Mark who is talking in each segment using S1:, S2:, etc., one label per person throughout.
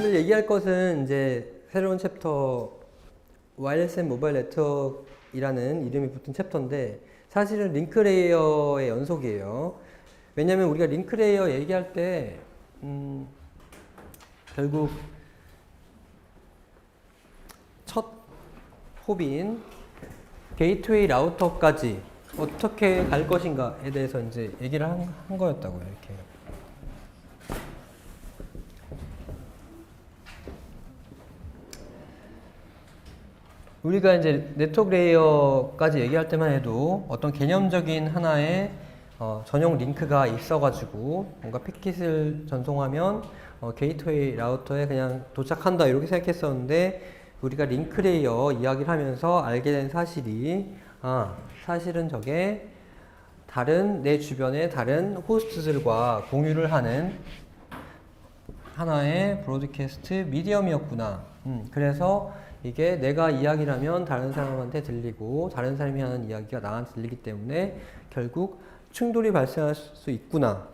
S1: 오늘 얘기할 것은 이제 새로운 챕터 와이어리스 앤 모바일 네트워크이라는 이름이 붙은 챕터인데 사실은 링크 레이어의 연속이에요. 왜냐면 우리가 링크 레이어 얘기할 때 결국 첫 홉인 게이트웨이 라우터까지 어떻게 갈 것인가에 대해서 이제 얘기를 한 거였다고요. 이렇게. 우리가 이제 네트워크 레이어까지 얘기할 때만 해도 어떤 개념적인 하나의 전용 링크가 있어가지고 뭔가 패킷을 전송하면 게이트웨이 라우터에 그냥 도착한다 이렇게 생각했었는데 우리가 링크 레이어 이야기를 하면서 알게 된 사실이 사실은 저게 내 주변의 다른 호스트들과 공유를 하는 하나의 브로드캐스트 미디엄이었구나. 그래서 이게 내가 이야기를 하면 다른 사람한테 들리고 다른 사람이 하는 이야기가 나한테 들리기 때문에 결국 충돌이 발생할 수 있구나.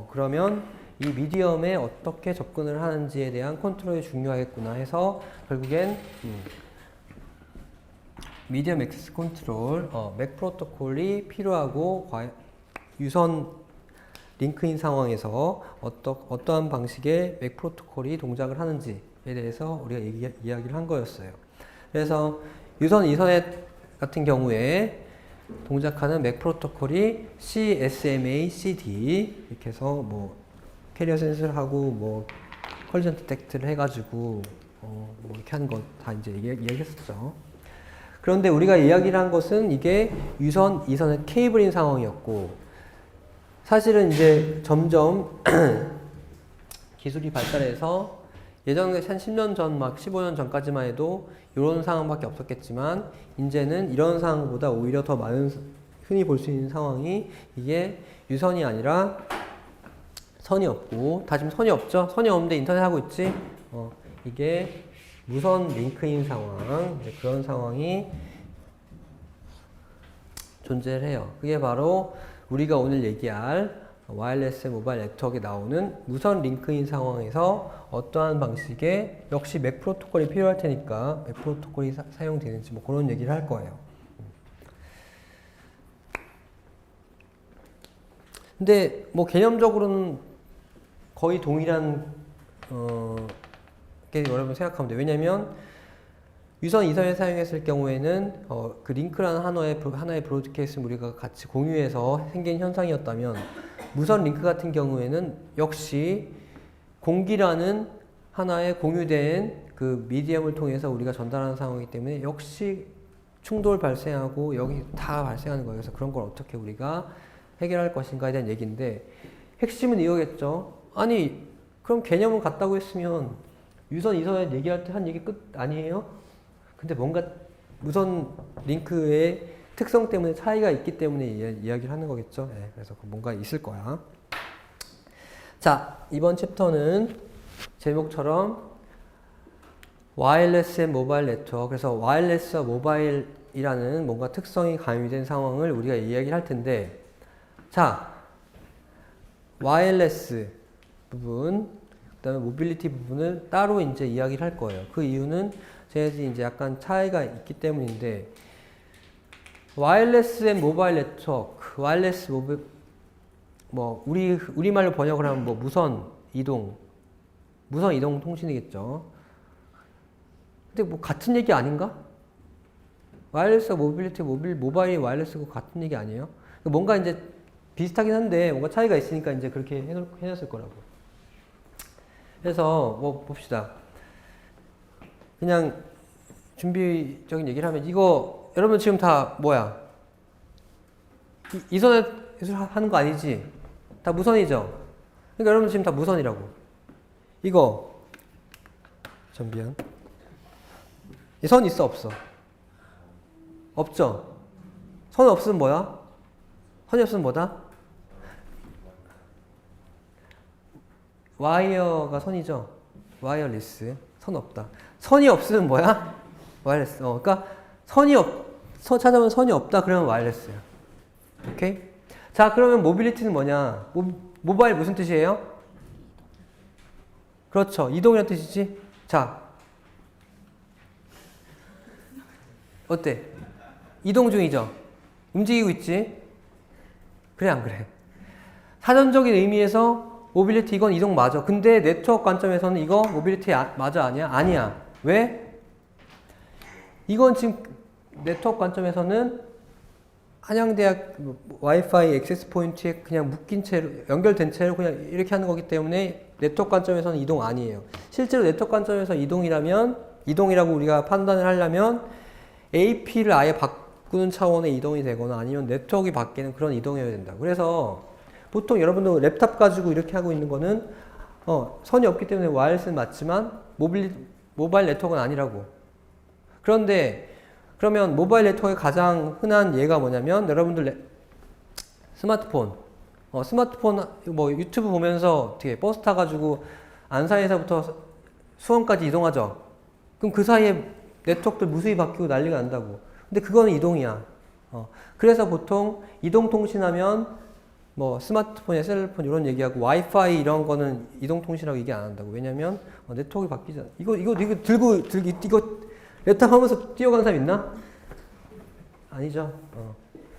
S1: 그러면 이 미디엄에 어떻게 접근을 하는지에 대한 컨트롤이 중요하겠구나 해서 결국엔 미디엄 액세스 컨트롤, 맥 프로토콜이 필요하고 유선 링크인 상황에서 어떠한 방식의 맥 프로토콜이 동작을 하는지에 대해서 우리가 이야기를 한 거였어요. 그래서 유선 이서넷 같은 경우에 동작하는 맥 프로토콜이 CSMA, CD 이렇게 해서 뭐 캐리어 센서를 하고 뭐 컬리전 디텍트를 해가지고 뭐 이렇게 하는 거 다 이제 얘기했었죠. 그런데 우리가 이야기를 한 것은 이게 유선 이서넷 케이블인 상황이었고 사실은 이제 점점 기술이 발달해서 예전에 한 10년 전, 막 15년 전까지만 해도 이런 상황밖에 없었겠지만 이제는 이런 상황보다 오히려 더 많은 흔히 볼 수 있는 상황이 이게 유선이 아니라 선이 없고 다 지금 선이 없죠? 선이 없는데 인터넷 하고 있지? 이게 무선 링크인 상황, 그런 상황이 존재를 해요. 그게 바로 우리가 오늘 얘기할 와이어리스 모바일 네트워크에 나오는 무선 링크인 상황에서 어떠한 방식의 역시 맥 프로토콜이 필요할 테니까 맥 프로토콜이 사용되는지 뭐 그런 얘기를 할 거예요. 근데 뭐 개념적으로는 거의 동일한 게 여러분 생각하면 돼요. 왜냐면 유선 이선을 사용했을 경우에는 그 링크라는 하나의 브로드캐스트를 우리가 같이 공유해서 생긴 현상이었다면 무선 링크 같은 경우에는 역시 공기라는 하나의 공유된 그 미디엄을 통해서 우리가 전달하는 상황이기 때문에 역시 충돌 발생하고 여기 다 발생하는 거예요. 그래서 그런 걸 어떻게 우리가 해결할 것인가에 대한 얘기인데 핵심은 이거겠죠. 아니 그럼 개념은 같다고 했으면 유선 이선에 얘기할 때 한 얘기 끝 아니에요? 근데 뭔가 무선 링크의 특성 때문에 차이가 있기 때문에 이야기를 하는 거겠죠. 네, 그래서 뭔가 있을 거야. 자, 이번 챕터는 제목처럼 와이어리스 앤 모바일 네트워크. 그래서 와이어리스와 모바일이라는 뭔가 특성이 가미된 상황을 우리가 이야기를 할 텐데, 자, 와이어리스 부분, 그 다음에 모빌리티 부분을 따로 이제 이야기를 할 거예요. 그 이유는 제가 이제 약간 차이가 있기 때문인데, 와이어리스 앤 모바일 네트워크, 와이어리스 뭐 우리말로 번역을 하면 뭐 무선 이동 통신이겠죠. 근데 뭐 같은 얘기 아닌가? 와이어리스와 모빌리티, 모바일이 와이어리스고 같은 얘기 아니에요? 뭔가 이제 비슷하긴 한데 뭔가 차이가 있으니까 이제 그렇게 해놨을 거라고. 그래서 뭐 봅시다. 그냥 준비적인 얘기를 하면 이거 여러분 지금 다 뭐야? 이선에서 하는 거 아니지? 다 무선이죠? 그러니까 여러분 지금 다 무선이라고. 이거 미안. 이 선 있어 없어? 없죠? 선 없으면 뭐야? 선이 없으면 뭐다? 와이어가 선이죠? 와이어리스. 선 없다. 선이 없으면 뭐야? 와이어리스. 그러니까 찾아보면 선이 없다 그러면 와이어리스야. 오케이? 자, 그러면 모빌리티는 뭐냐? 모바일 무슨 뜻이에요? 그렇죠. 이동이라는 뜻이지? 자, 어때? 이동 중이죠? 움직이고 있지? 그래, 안 그래? 사전적인 의미에서 모빌리티 이건 이동 맞아. 근데 네트워크 관점에서는 이거 모빌리티 맞아, 아니야? 아니야. 왜? 이건 지금 네트워크 관점에서는 한양대학 와이파이 액세스 포인트에 그냥 묶인 채로, 연결된 채로 그냥 이렇게 하는 거기 때문에 네트워크 관점에서는 이동 아니에요. 실제로 네트워크 관점에서 이동이라면, 이동이라고 우리가 판단을 하려면 AP를 아예 바꾸는 차원의 이동이 되거나 아니면 네트워크가 바뀌는 그런 이동이어야 된다. 그래서 보통 여러분도 랩탑 가지고 이렇게 하고 있는 거는 선이 없기 때문에 와이어리스는 맞지만 모바일 네트워크는 아니라고. 그런데 그러면 모바일 네트워크의 가장 흔한 예가 뭐냐면 여러분들 스마트폰 스마트폰 뭐 유튜브 보면서 어떻게 버스 타가지고 안산에서부터 수원까지 이동하죠. 그럼 그 사이에 네트워크들 무수히 바뀌고 난리가 난다고. 근데 그거는 이동이야. 그래서 보통 이동통신하면 뭐 스마트폰이나 셀러폰 이런 얘기하고 와이파이 이런 거는 이동통신하고 얘기 안 한다고. 왜냐면 네트워크가 바뀌잖아. 이거 들고 이거 랩탑 하면서 뛰어가는 사람 있나? 아니죠.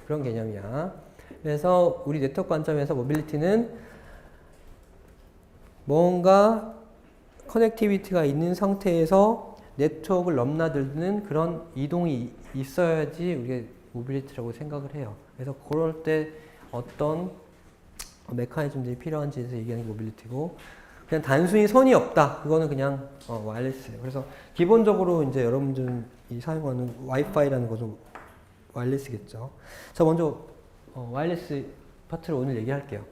S1: 그런 개념이야. 그래서 우리 네트워크 관점에서 모빌리티는 뭔가 커넥티비티가 있는 상태에서 네트워크를 넘나드는 그런 이동이 있어야지 우리가 모빌리티라고 생각을 해요. 그래서 그럴 때 어떤 메커니즘들이 필요한지에 대해서 얘기하는 게 모빌리티고, 그냥 단순히 선이 없다. 그거는 그냥 와이어리스예요. 그래서 기본적으로 이제 여러분들이 사용하는 와이파이라는 것은 와이어리스겠죠. 자, 먼저 와이어리스 파트를 오늘 얘기할게요.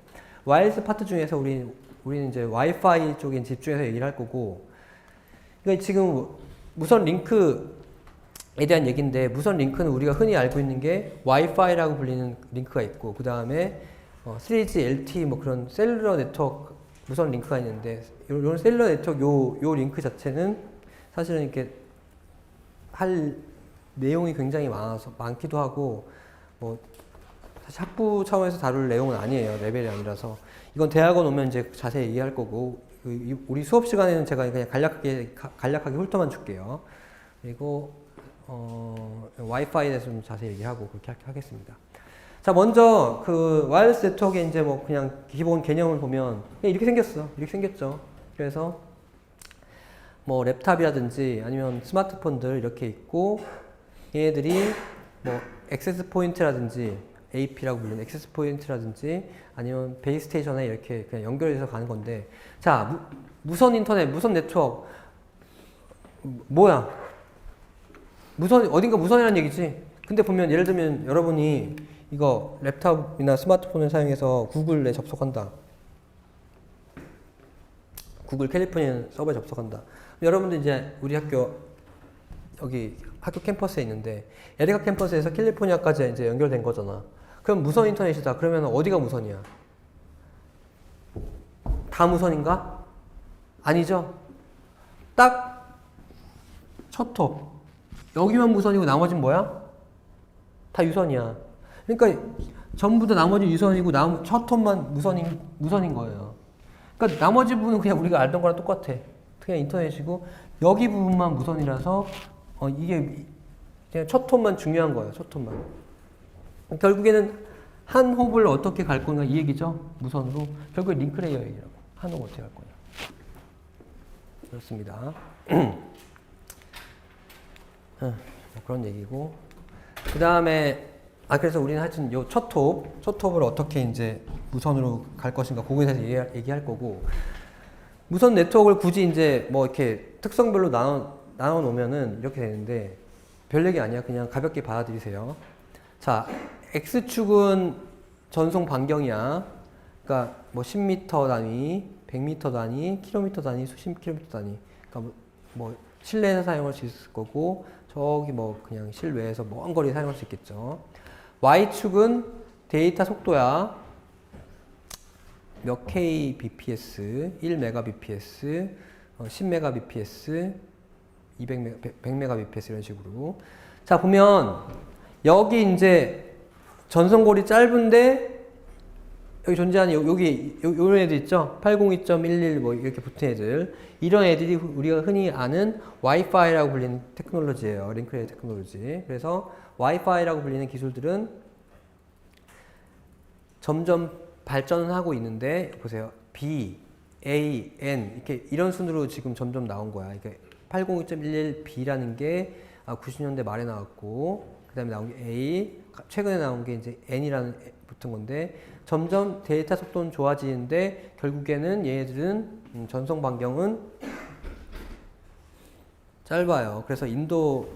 S1: 와이어리스 파트 중에서 우리는 이제 와이파이 쪽에 집중해서 얘기를 할 거고, 그러니까 지금 무선 링크에 대한 얘기인데, 무선 링크는 우리가 흔히 알고 있는 게 와이파이라고 불리는 링크가 있고, 그 다음에 3G, LTE 뭐 그런 셀룰러 네트워크 무선 링크가 있는데, 요 셀룰러 네트워크 요 링크 자체는 사실은 이렇게 할 내용이 굉장히 많기도 하고, 뭐 사실 학부 차원에서 다룰 내용은 아니에요. 레벨이 아니라서. 이건 대학원 오면 이제 자세히 얘기할 거고, 우리 수업 시간에는 제가 그냥 간략하게 훑어만 줄게요. 그리고 와이파이에 대해서 좀 자세히 얘기하고 그렇게 하겠습니다. 자, 먼저 그 와이어리스 네트워크의 이제 뭐 그냥 기본 개념을 보면 그냥 이렇게 생겼어. 이렇게 생겼죠. 그래서 뭐 랩탑이라든지 아니면 스마트폰들 이렇게 있고, 얘네들이 뭐 액세스 포인트라든지 AP라고 불리는 액세스 포인트라든지 아니면 베이스 스테이션에 이렇게 그냥 연결해서 가는 건데, 자, 무선 인터넷, 무선 네트워크 뭐야? 어딘가 무선이라는 얘기지. 근데 보면 예를 들면 여러분이 이거 랩탑이나 스마트폰을 사용해서 구글에 접속한다. 구글 캘리포니아 서버에 접속한다. 여러분들 이제 우리 여기 학교 캠퍼스에 있는데 에리카 캠퍼스에서 캘리포니아까지 이제 연결된 거잖아. 그럼 무선 인터넷이다. 그러면 어디가 무선이야? 다 무선인가? 아니죠. 딱 첫 톱. 여기만 무선이고 나머지는 뭐야? 다 유선이야. 그러니까 전부 다 나머지 유선이고 첫 톱만 무선인 거예요. 그러니까 나머지 부분은 그냥 우리가 알던 거랑 똑같아. 그냥 인터넷이고 여기 부분만 무선이라서 이게 그냥 첫 톱만 중요한 거예요. 첫 톱만. 결국에는 한 홉을 어떻게 갈 거냐 이 얘기죠. 무선으로. 결국에 링크 레이어 얘기라고. 한 홉 어떻게 갈 거냐. 그렇습니다. 그런 얘기고. 그 다음에 그래서 우리는 하여튼 요 첫 톱을 어떻게 이제 무선으로 갈 것인가 그거에 대해서 얘기할 거고, 무선 네트워크를 굳이 이제 뭐 이렇게 특성별로 나눠 놓으면은 이렇게 되는데 별 얘기 아니야. 그냥 가볍게 받아들이세요. 자, X축은 전송 반경이야. 그러니까 뭐 10m 단위, 100m 단위, 킬로미터 단위, 수십 킬로미터 단위. 그러니까 뭐 실내에서 사용할 수 있을 거고, 저기 뭐 그냥 실외에서 먼 거리 사용할 수 있겠죠. Y축은 데이터 속도야. 몇 kbps, 1mbps, 10mbps, 100mbps 이런 식으로. 자, 보면 여기 이제 전송거리 짧은데 여기 존재하는 여기 요런 애들 있죠? 802.11 뭐 이렇게 붙은 애들. 이런 애들이 우리가 흔히 아는 와이파이라고 불리는 테크놀로지예요. 링크레이 테크놀로지. 그래서 와이파이라고 불리는 기술들은 점점 발전을 하고 있는데 보세요. B, A, N 이렇게 이런 순으로 지금 점점 나온 거야. 이게 802.11B라는 게 90년대 말에 나왔고 그 다음에 나온 게 A, 최근에 나온 게 이제 N이라는 붙은 건데 점점 데이터 속도는 좋아지는데 결국에는 얘네들은 전송 반경은 짧아요. 그래서 인도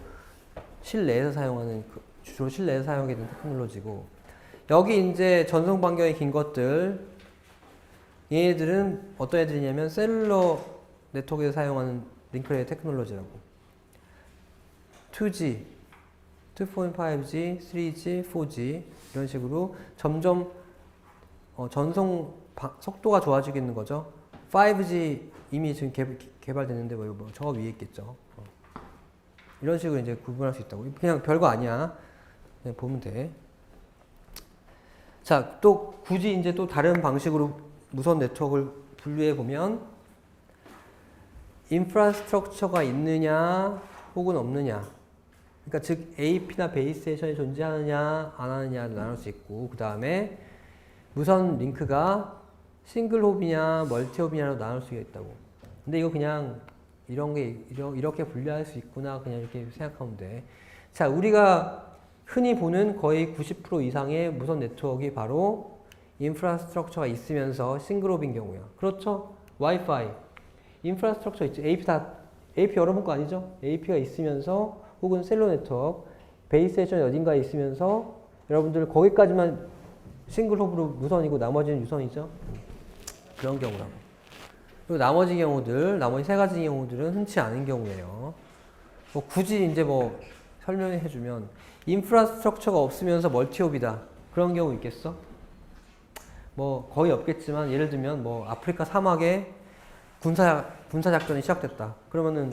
S1: 실내에서 사용하는 주로 실내에서 사용하게 된 테크놀로지고 여기 이제 전송 반경이 긴 것들 얘네들은 어떤 애들이냐면 셀룰러 네트워크에서 사용하는 링크레이 테크놀로지라고 2G, 2.5G, 3G, 4G 이런 식으로 점점 전송 속도가 좋아지고 있는 거죠. 5G 이미 지금 개발됐는데 뭐 저거 위에 있겠죠. 이런 식으로 이제 구분할 수 있다고. 그냥 별거 아니야. 그냥 보면 돼. 자, 또 굳이 이제 또 다른 방식으로 무선 네트워크를 분류해 보면 인프라스트럭처가 있느냐 혹은 없느냐. 그러니까 즉 AP나 베이스 스테이션이 존재하느냐 안 하느냐를 나눌 수 있고 그 다음에 무선 링크가 싱글 홉이냐 멀티 홉이냐로 나눌 수가 있다고. 근데 이거 그냥 이렇게 분류할 수 있구나 그냥 이렇게 생각하면 돼. 자, 우리가 흔히 보는 거의 90% 이상의 무선 네트워크가 바로 인프라스트럭처가 있으면서 싱글 홉인 경우야. 그렇죠? 와이파이 인프라스트럭처 있죠. AP 여러분 거 아니죠? AP가 있으면서 혹은 셀러 네트워크 베이스 스테이션이 어딘가에 있으면서 여러분들 거기까지만 싱글 홉으로 무선이고 나머지는 유선이죠. 그런 경우라고. 그리고 나머지 경우들, 나머지 세 가지 경우들은 흔치 않은 경우예요. 뭐 굳이 이제 뭐 설명해 주면 인프라스트럭처가 없으면서 멀티홉이다. 그런 경우 있겠어? 뭐 거의 없겠지만 예를 들면 뭐 아프리카 사막에 군사 작전이 시작됐다. 그러면은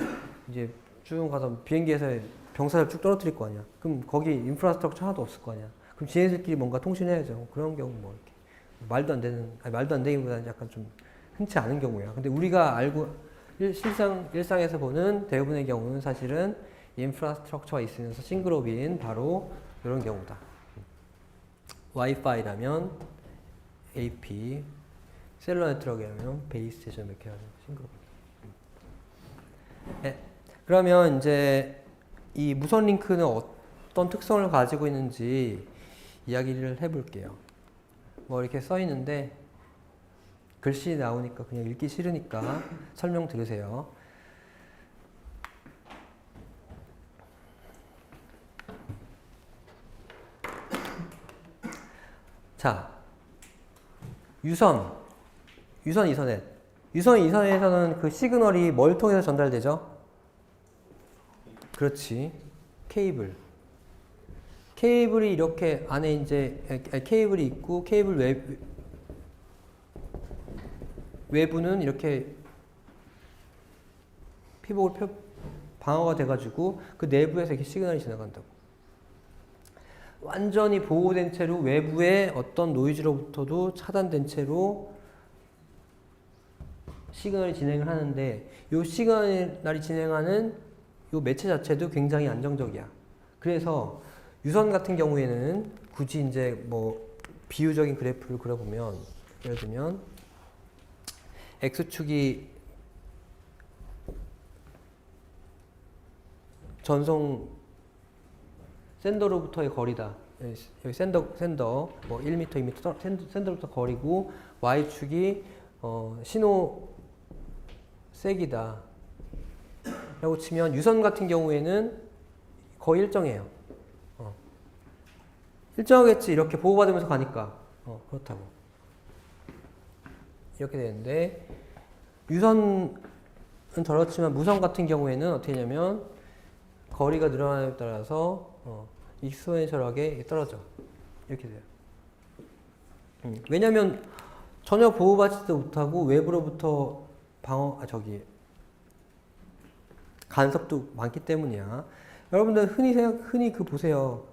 S1: 이제 쭉 가서 비행기에서 병사를 쭉 떨어뜨릴 거 아니야. 그럼 거기 인프라스트럭처 하나도 없을 거 아니야. 그럼 지네들끼리 뭔가 통신해야죠. 그런 경우 뭐 이렇게 말도 안 되기보다는 약간 좀 흔치 않은 경우야. 근데 우리가 알고 일상에서 보는 대부분의 경우는 사실은 인프라스트럭처가 있으면서 싱글홉인 바로 이런 경우다. 와이파이라면 AP, 셀러 네트워크라면 베이스 스테이션 이렇게 하는 싱글홉. 네. 그러면 이제 이 무선 링크는 어떤 특성을 가지고 있는지 이야기를 해볼게요. 뭐 이렇게 써 있는데 글씨 나오니까 그냥 읽기 싫으니까 설명 들으세요. 자, 유선 이서넷. 유선 이서넷에서는 그 시그널이 뭘 통해서 전달되죠? 그렇지. 케이블이 이렇게 안에 이제 케이블이 있고 케이블 외부는 이렇게 피복을 방어가 돼가지고 그 내부에서 이렇게 시그널이 지나간다고. 완전히 보호된 채로 외부의 어떤 노이즈로부터도 차단된 채로 시그널이 진행을 하는데 이 시그널이 진행하는 이 매체 자체도 굉장히 안정적이야. 그래서 유선 같은 경우에는 굳이 이제 뭐 비유적인 그래프를 그려보면 예를 들면 X축이 전송 샌더로부터의 거리다. 여기 샌더 뭐 1m, 2m 샌더로부터 거리고 Y축이 신호 세기다. 라고 치면 유선 같은 경우에는 거의 일정해요. 일정하겠지. 이렇게 보호받으면서 가니까. 그렇다고. 이렇게 되는데 유선은 저렇지만 무선 같은 경우에는 어떻게 되냐면 거리가 늘어나에 따라서 익스포넨셜하게 떨어져. 이렇게 돼요. 왜냐면 전혀 보호받지도 못하고 외부로부터 간섭도 많기 때문이야. 여러분들 흔히 그 보세요.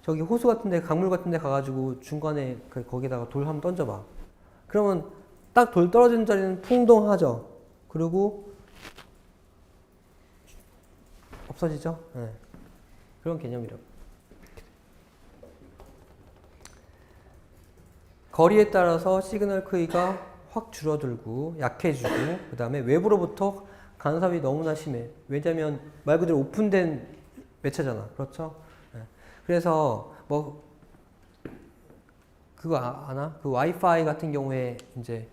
S1: 저기 호수 같은데 강물 같은데 가가지고 중간에 거기다가 돌 한번 던져봐. 그러면 딱 돌 떨어지는 자리는 풍덩하죠. 그리고 없어지죠. 네. 그런 개념이라고. 거리에 따라서 시그널 크기가 확 줄어들고 약해지고 그 다음에 외부로부터 간섭이 너무나 심해. 왜냐면 말 그대로 오픈된 매체잖아. 그렇죠? 네. 그래서 뭐 그거 아나? 그 와이파이 같은 경우에 이제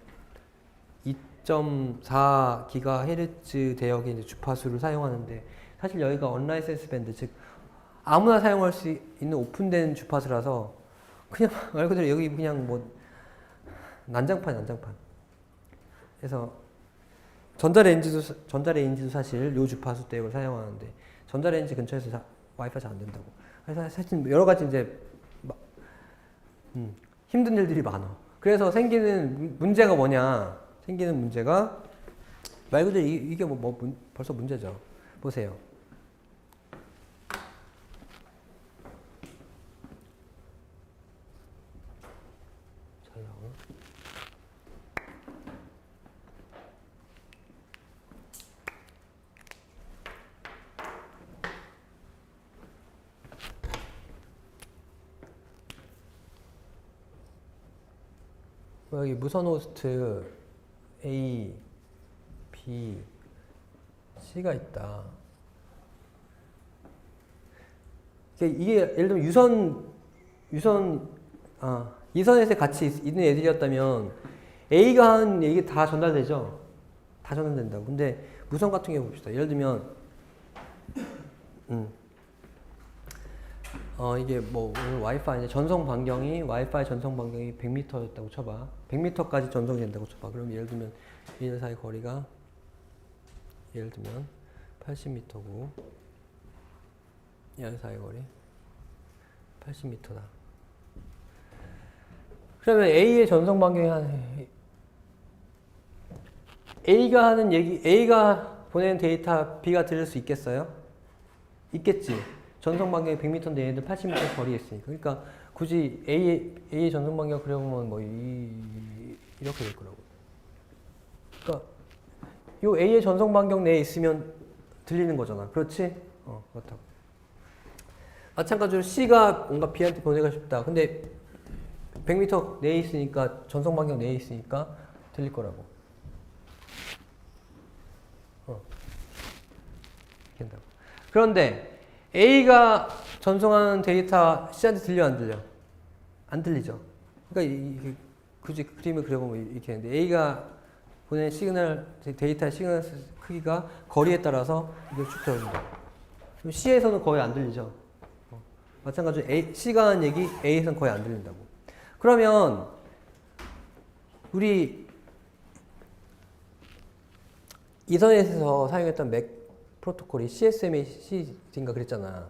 S1: 2.4 기가헤르츠 대역의 이제 주파수를 사용하는데 사실 여기가 언라이센스 밴드 즉 아무나 사용할 수 있는 오픈된 주파수라서 그냥 말 그대로 여기 그냥 뭐 난장판. 그래서 전자레인지도 사실 요 주파수 대역을 사용하는데 전자레인지 근처에서 와이파이 잘 안 된다고. 그래서 사실 여러 가지 이제 힘든 일들이 많아. 그래서 생기는 문제가 뭐냐? 생기는 문제가 말 그대로 이게 벌써 문제죠. 보세요. 잘 나오나? 여기 무선 호스트 A, B, C가 있다. 이게 예를 들면 이선에서 같이 있는 애들이었다면 A가 한 얘기 다 전달되죠? 다 전달된다고. 근데 무선 같은 경우 봅시다. 예를 들면 이게 뭐 오늘 와이파이 전송 반경이 와이파이 전송 반경이 100m였다고 쳐봐. 100m까지 전송이 된다고 쳐봐. 그럼 예를 들면 얘네 사이 거리가 예를 들면 80m고 얘네 사이 거리 80m다. 그러면 A의 전송 반경이 A가 하는 얘기, A가 보내는 데이터 B가 들을 수 있겠어요? 있겠지. 전송 반경이 100m인데 얘네들 80m 거리에 있으니까. 그러니까 굳이 A의 전송 반경 그려보면 뭐 이렇게 될 거라고. 그러니까 요 A의 전송 반경 내에 있으면 들리는 거잖아. 그렇지? 그렇다고. 마찬가지로 C가 뭔가 B한테 보내고 싶다. 근데 100m 내에 있으니까 전송 반경 내에 있으니까 들릴 거라고. 된다고. 그런데 A가 전송하는 데이터 C한테 들려 안 들려? 안 들리죠. 그러니까 이게 굳이 그림을 그려보면 이렇게 했는데 A가 보낸 데이터의 시그널 크기가 거리에 따라서 이게 쭉 들어온다. 그럼 C에서는 거의 안 들리죠. 마찬가지로 C가 하는 얘기 A에서는 거의 안 들린다고. 그러면 우리 이선에서 사용했던 맥 프로토콜이 CSMAC인가 그랬잖아.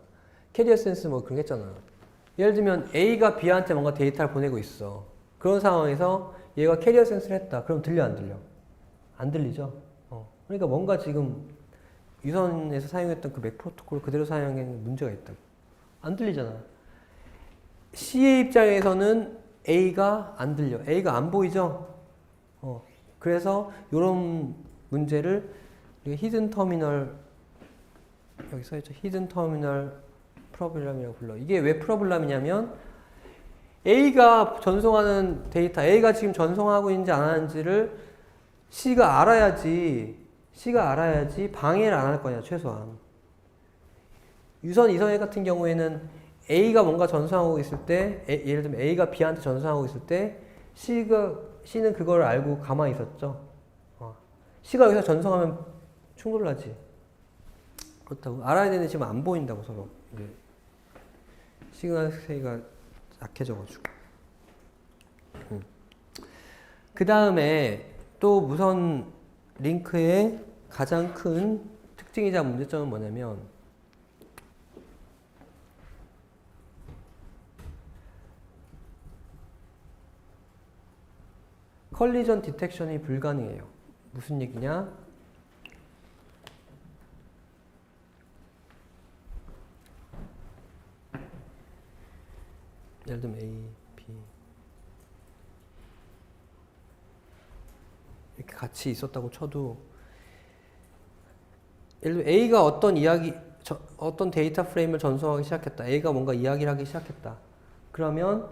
S1: 캐리어 센스 뭐 그런 거 했잖아. 예를 들면 A가 B한테 뭔가 데이터를 보내고 있어. 그런 상황에서 얘가 캐리어 센스를 했다. 그럼 들려 안 들려? 안 들리죠. 그러니까 뭔가 지금 유선에서 사용했던 그 맥 프로토콜을 그대로 사용에 문제가 있다고. 안 들리잖아. C의 입장에서는 A가 안 들려. A가 안 보이죠. 그래서 이런 문제를 히든 터미널 여기 써있죠. 히든 터미널 프로블럼이라고 불러. 이게 왜 프로블럼이냐면 A가 전송하는 데이터, A가 지금 전송하고 있는지 안 하는지를 C가 알아야지 방해를 안 할 거냐, 최소한. 유선, 이선 같은 경우에는 A가 뭔가 전송하고 있을 때, 예를 들면 A가 B한테 전송하고 있을 때 C는 그걸 알고 가만히 있었죠. C가 여기서 전송하면 충돌을 하지. 그렇다고. 알아야 되는데 지금 안 보인다고 서로. 시그널 세기가 약해져가지고. 그 다음에 또 무선 링크의 가장 큰 특징이자 문제점은 뭐냐면 컬리전 디텍션이 불가능해요. 무슨 얘기냐? 예를 들면 A, B 이렇게 같이 있었다고 쳐도 예를 들면 A가 어떤 데이터 프레임을 전송하기 시작했다. A가 뭔가 이야기를 하기 시작했다. 그러면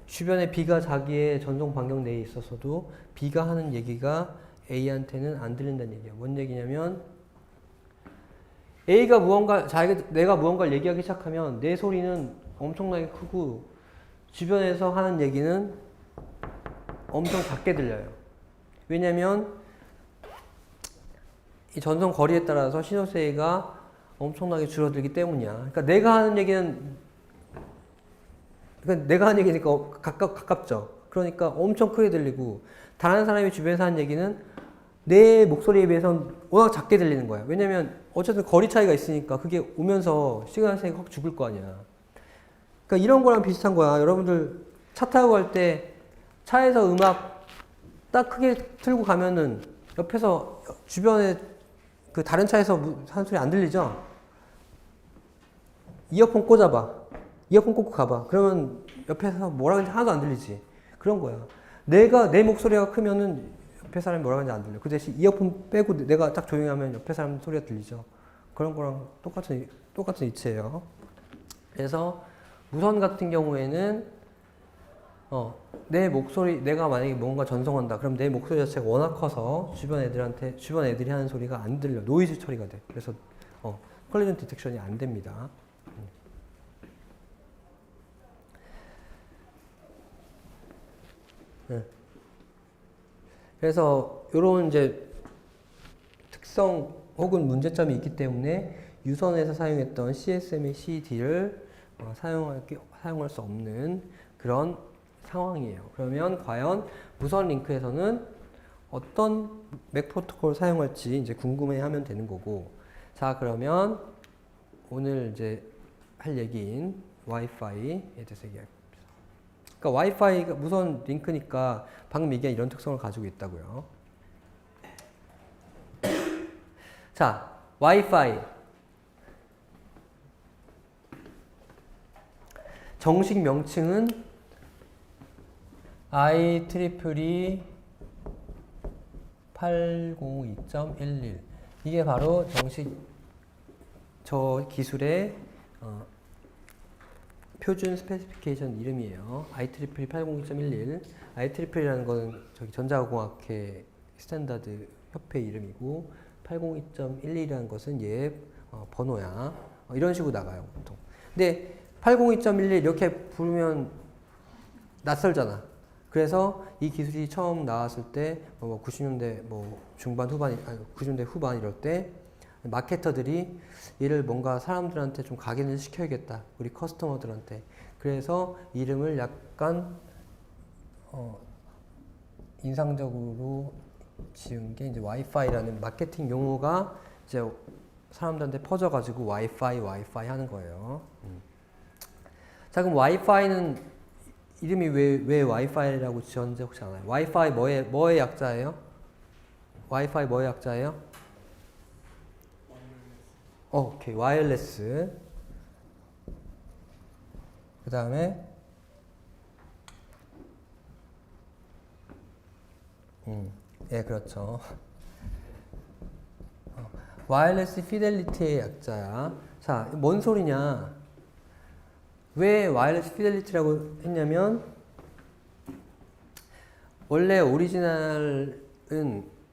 S1: 주변에 B가 자기의 전송 반경 내에 있었어도 B가 하는 얘기가 A한테는 안 들린다는 얘기야. 뭔 얘기냐면 A가 내가 무언가를 얘기하기 시작하면 내 소리는 엄청나게 크고 주변에서 하는 얘기는 엄청 작게 들려요. 왜냐면 이 전송 거리에 따라서 신호세가 엄청나게 줄어들기 때문이야. 그러니까 내가 하는 얘기는 내가 하는 얘기니까 가깝죠. 그러니까 엄청 크게 들리고 다른 사람이 주변에서 하는 얘기는 내 목소리에 비해서는 워낙 작게 들리는 거야. 왜냐면 어쨌든 거리 차이가 있으니까 그게 오면서 시그널세가 확 죽을 거 아니야. 그러니까 이런 거랑 비슷한 거야. 여러분들 차 타고 갈 때 차에서 음악 딱 크게 틀고 가면은 옆에서 주변에 그 다른 차에서 하는 소리 안 들리죠? 이어폰 꽂아봐. 이어폰 꽂고 가봐. 그러면 옆에서 뭐라 하는지 하나도 안 들리지. 그런 거야. 내 목소리가 크면은 옆에 사람이 뭐라 하는지 안 들려. 그 대신 이어폰 빼고 내가 딱 조용히 하면 옆에 사람 소리가 들리죠. 그런 거랑 똑같은 이치예요. 그래서 무선 같은 경우에는 내가 만약에 뭔가 전송한다. 그럼 내 목소리 자체가 워낙 커서 주변 애들이 하는 소리가 안 들려. 노이즈 처리가 돼. 그래서 컬리전 디텍션이 안 됩니다. 네. 그래서 이런 이제 특성 혹은 문제점이 있기 때문에 유선에서 사용했던 CSM의 CD를 사용할 수 없는 그런 상황이에요. 그러면 과연 무선 링크에서는 어떤 맥 프로토콜을 사용할지 이제 궁금해하면 되는 거고. 자, 그러면 오늘 이제 할 얘기인 와이파이에 대해서 얘기할게요. 그러니까 와이파이가 무선 링크니까 방금 얘기한 이런 특성을 가지고 있다고요. 자, 와이파이 정식 명칭은 IEEE 802.11 이게 바로 정식 저 기술의 표준 스페시피케이션 이름이에요. IEEE 802.11 IEEE라는 거는 저기 전자공학회 스탠다드 협회 이름이고 802.11이라는 것은 얘 번호야. 이런 식으로 나가요, 보통. 근데 802.11 이렇게 부르면 낯설잖아. 그래서 이 기술이 처음 나왔을 때 90년대 중반 후반 90년대 후반 이럴 때 마케터들이 얘를 뭔가 사람들한테 좀 각인을 시켜야겠다. 우리 커스터머들한테. 그래서 이름을 약간 인상적으로 지은 게 이제 와이파이라는 마케팅 용어가 이제 사람들한테 퍼져가지고 와이파이 하는 거예요. 자, 그럼 와이파이는 이름이 왜 와이파이라고 지었는지 혹시 아나요? 와이파이 뭐의 약자예요? 와이파이 뭐의 약자예요? 오케이, 와이어리스. 그 다음에 예, 그렇죠. 와이어리스 피델리티의 약자야. 자, 뭔 소리냐? 왜 와이어리스 피델리티라고 했냐면 원래 오리지널은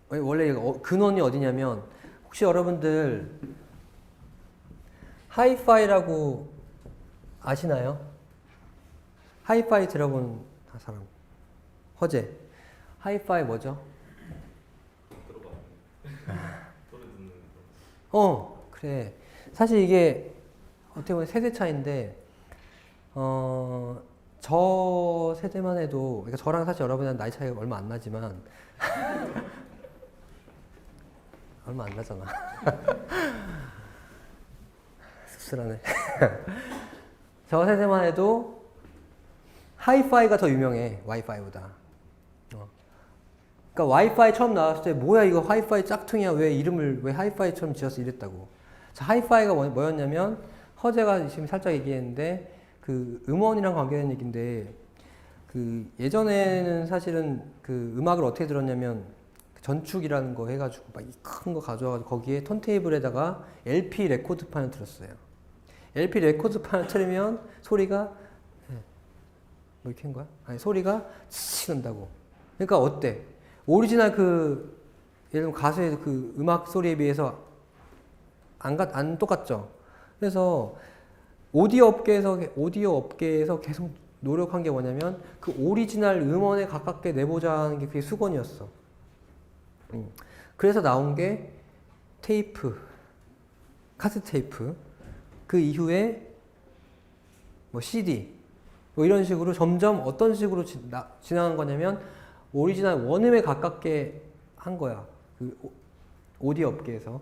S1: 원래 근원이 어디냐면 혹시 여러분들 하이파이라고 아시나요? 하이파이 들어본 사람? 허재. 하이파이 뭐죠? 그래. 사실 이게 어떻게 보면 세대 차이인데 저 세대만 해도, 그러니까 저랑 사실 여러분이랑 나이 차이가 얼마 안 나지만 얼마 안 나잖아. 씁쓸하네. 저 세대만 해도 하이파이가 더 유명해, 와이파이보다. 그러니까 와이파이 처음 나왔을 때 뭐야 이거 하이파이 짝퉁이야, 왜 이름을 왜 하이파이처럼 지었어 이랬다고. 자, 하이파이가 뭐였냐면 허재가 지금 살짝 얘기했는데 그 음원이랑 관계된 얘기인데 그 예전에는 사실은 그 음악을 어떻게 들었냐면 전축이라는 거 해가지고 막 큰 거 가져와가지고 거기에 턴테이블에다가 LP 레코드판을 들었어요. LP 레코드판을 틀으면 소리가 뭐 이렇게 한 거야? 아니 소리가 치치 난다고. 그러니까 어때? 오리지널 그 예를 들면 가수의 그 음악 소리에 비해서 안 똑같죠. 그래서 오디오 업계에서 계속 노력한 게 뭐냐면 그 오리지널 음원에 가깝게 내보자 하는 게 그게 수건이었어. 그래서 나온 게 테이프, 카세트 테이프, 그 이후에 뭐 CD, 뭐 이런 식으로 점점 어떤 식으로 지나간 거냐면 오리지널 원음에 가깝게 한 거야. 그 오디오 업계에서.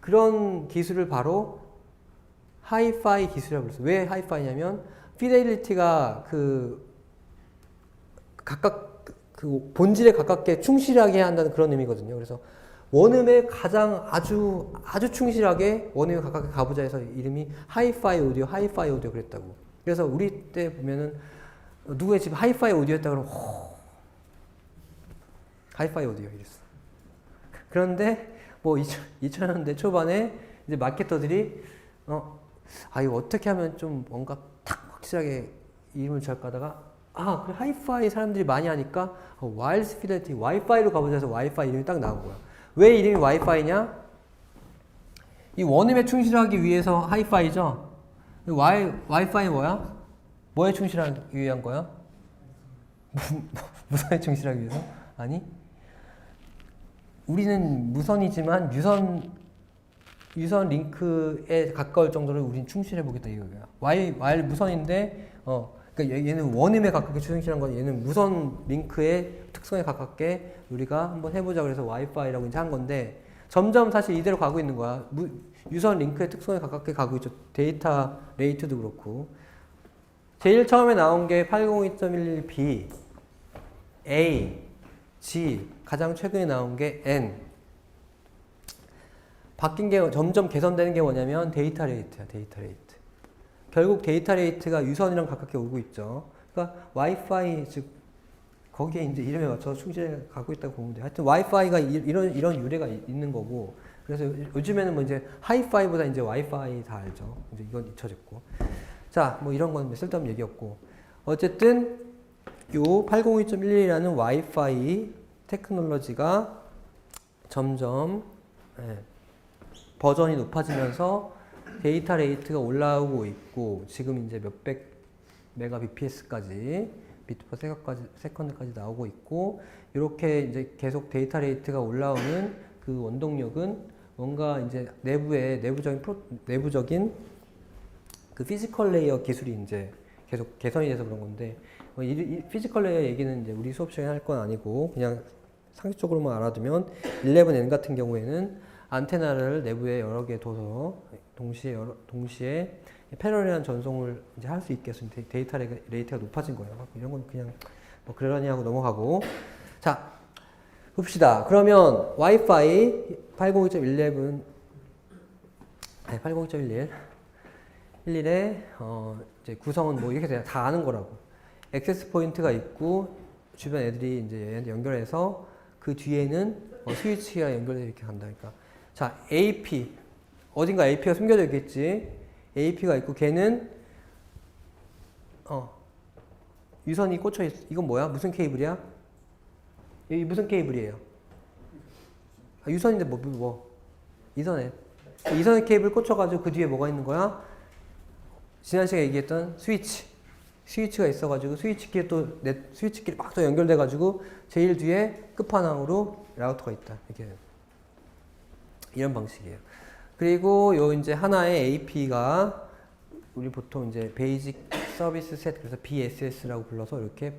S1: 그런 기술을 바로 하이파이 기술이라고 불렀어. 왜 하이파이냐면 피델리티가 그 각각 그 본질에 가깝게 충실하게 해야 한다는 그런 의미거든요. 그래서 원음에 가장 아주 충실하게 원음에 가깝게 가보자 해서 이름이 하이파이 오디오 그랬다고. 그래서 우리 때 보면은 누구의 집 하이파이 오디오 했다 그러면 하이파이 오디오 이랬어. 그런데 뭐 2000년대 초반에 이제 마케터들이 이거 어떻게 하면 좀 뭔가 탁 확실하게 이름을 지을까 하다가 그래 하이파이 사람들이 많이 하니까 와일드 피델리티 와이파이로 가보자 해서 와이파이 이름이 딱 나온 거야. 왜 이름이 와이파이냐? 이 원음에 충실하기 위해서 하이파이죠. 와이파이 뭐야? 뭐에 충실하기 위한 거야? 무선에 충실하기 위해서? 아니 우리는 무선이지만 유선 링크에 가까울 정도로 우린 충실해 보겠다 이거야. 와일 무선인데 그러니까 얘는 원음에 가깝게 충실한 건 얘는 무선 링크의 특성에 가깝게 우리가 한번 해보자 그래서 와이파이라고 이제 한 건데 점점 사실 이대로 가고 있는 거야. 유선 링크의 특성에 가깝게 가고 있죠. 데이터 레이트도 그렇고. 제일 처음에 나온 게 802.11b, A, G, 가장 최근에 나온 게 N. 바뀐 게 점점 개선되는 게 뭐냐면 데이터 레이트야, 데이터 레이트. 결국 데이터 레이트가 유선이랑 가깝게 오고 있죠. 그러니까 와이파이 즉 거기에 이제 이름에 맞춰서 충실해 가고 있다고 보면 돼. 하여튼 와이파이가 이런 유래가 있는 거고. 그래서 요즘에는 뭐 이제 하이파이보다 이제 와이파이 다 알죠. 이제 이건 잊혀졌고. 자, 뭐 이런 건 쓸데없는 얘기였고. 어쨌든 요 802.11이라는 와이파이 테크놀로지가 점점 버전이 높아지면서 데이터 레이트가 올라오고 있고 지금 이제 몇백 메가 bps까지 비트 퍼 세컨드까지 나오고 있고 이렇게 이제 계속 데이터 레이트가 올라오는 그 원동력은 뭔가 이제 내부적인 그 피지컬 레이어 기술이 이제 계속 개선이 돼서 그런 건데 이 피지컬 레이어 얘기는 이제 우리 수업 시간에 할 건 아니고 그냥 상식적으로만 알아두면 11N 같은 경우에는 안테나를 내부에 여러 개 둬서 동시에 패러렐한 전송을 이제 할 수 있게 해서 데이터 레이트가 높아진 거예요. 이런 건 그냥 뭐 그러려니 하고 넘어가고. 자, 봅시다. 그러면 와이파이 802.11 11의 이제 구성은 뭐 이렇게 다 아는 거라고. 액세스 포인트가 있고 주변 애들이 이제 얘한테 연결해서 그 뒤에는 스위치가 연결돼 이렇게 간다니까. 자, AP 어딘가 AP가 숨겨져 있겠지. AP가 있고 걔는 유선이 꽂혀 있어. 이건 뭐야? 무슨 케이블이야? 이 무슨 케이블이에요? 유선인데 뭐? 이선에 이선의 케이블 꽂혀가지고 그 뒤에 뭐가 있는 거야? 지난 시간에 얘기했던 스위치가 있어가지고 스위치끼리 막 또 연결돼가지고 제일 뒤에 끝판왕으로 라우터가 있다. 이런 방식이에요. 그리고 요 이제 하나의 AP가 우리 보통 이제 베이직 서비스 셋 그래서 BSS라고 불러서 이렇게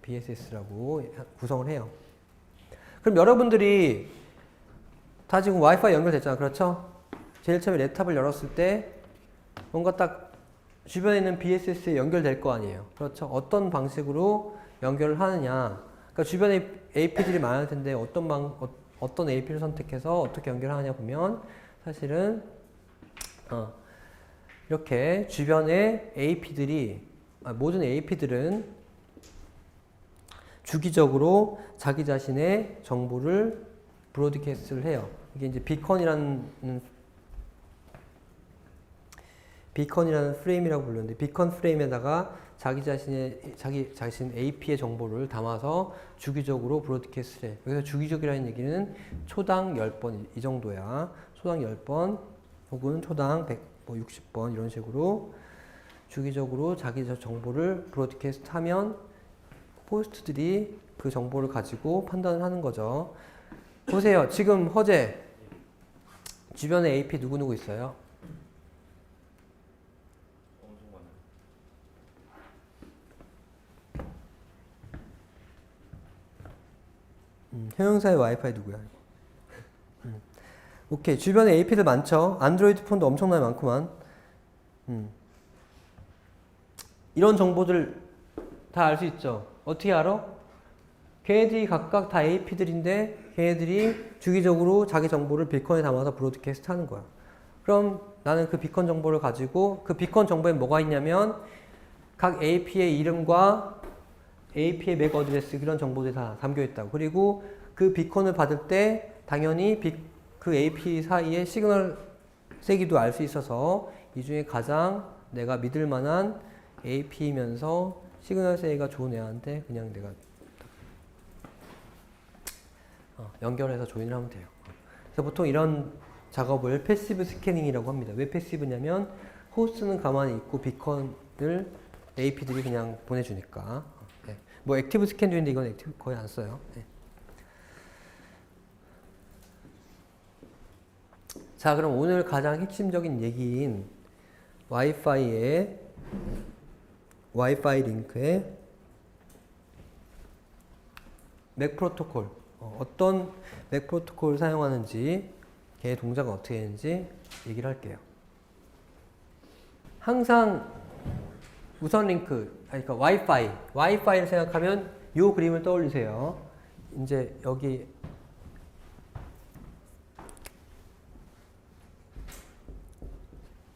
S1: BSS라고 구성을 해요. 그럼 여러분들이 다 지금 와이파이 연결됐잖아. 그렇죠? 제일 처음에 랩탑을 열었을 때 뭔가 딱 주변에 있는 BSS에 연결될 거 아니에요. 그렇죠? 어떤 방식으로 연결을 하느냐. 그러니까 주변에 AP들이 많을 텐데 어떤 AP를 선택해서 어떻게 연결하느냐 보면 사실은 이렇게 주변의 AP들이 모든 AP들은 주기적으로 자기 자신의 정보를 브로드캐스트를 해요. 이게 이제 비컨이라는 프레임이라고 부르는데, 비컨 프레임에다가 자기 자신 AP의 정보를 담아서 주기적으로 브로드캐스트를 해. 여기서 주기적이라는 얘기는 초당 10번 이 정도야. 초당 10번 혹은 초당 100, 60번 이런 식으로 주기적으로 자기 정보를 브로드캐스트 하면 호스트들이 그 정보를 가지고 판단을 하는 거죠. 보세요. 지금 허재 주변에 AP 누구누구 있어요? 형용사의 와이파이 누구야? 오케이. 주변에 AP들 많죠? 안드로이드 폰도 엄청나게 많구만. 이런 정보들 다 알 수 있죠? 어떻게 알아? 걔네들이 각각 다 AP들인데 걔네들이 주기적으로 자기 정보를 비컨에 담아서 브로드캐스트 하는 거야. 그럼 나는 그 비컨 정보를 가지고, 그 비컨 정보에 뭐가 있냐면 각 AP의 이름과 AP의 맥 어드레스, 그런 정보들이 다 담겨 있다고. 그리고 그 비컨을 받을 때 당연히 그 AP 사이에 시그널 세기도 알 수 있어서 이 중에 가장 내가 믿을 만한 AP이면서 시그널 세기가 좋은 애한테 그냥 내가 연결해서 조인을 하면 돼요. 그래서 보통 이런 작업을 패시브 스캐닝이라고 합니다. 왜 패시브냐면 호스트는 가만히 있고 비컨을 AP들이 그냥 보내주니까. 네. 뭐 액티브 스캔도 있는데 이건 액티브 거의 안 써요. 네. 자, 그럼 오늘 가장 핵심적인 얘기인 와이파이 링크의 맥 프로토콜, 어떤 맥 프로토콜을 사용하는지, 걔의 동작은 어떻게 되는지 얘기를 할게요. 항상 무선 링크, 그러니까 와이파이를 생각하면 이 그림을 떠올리세요. 이제 여기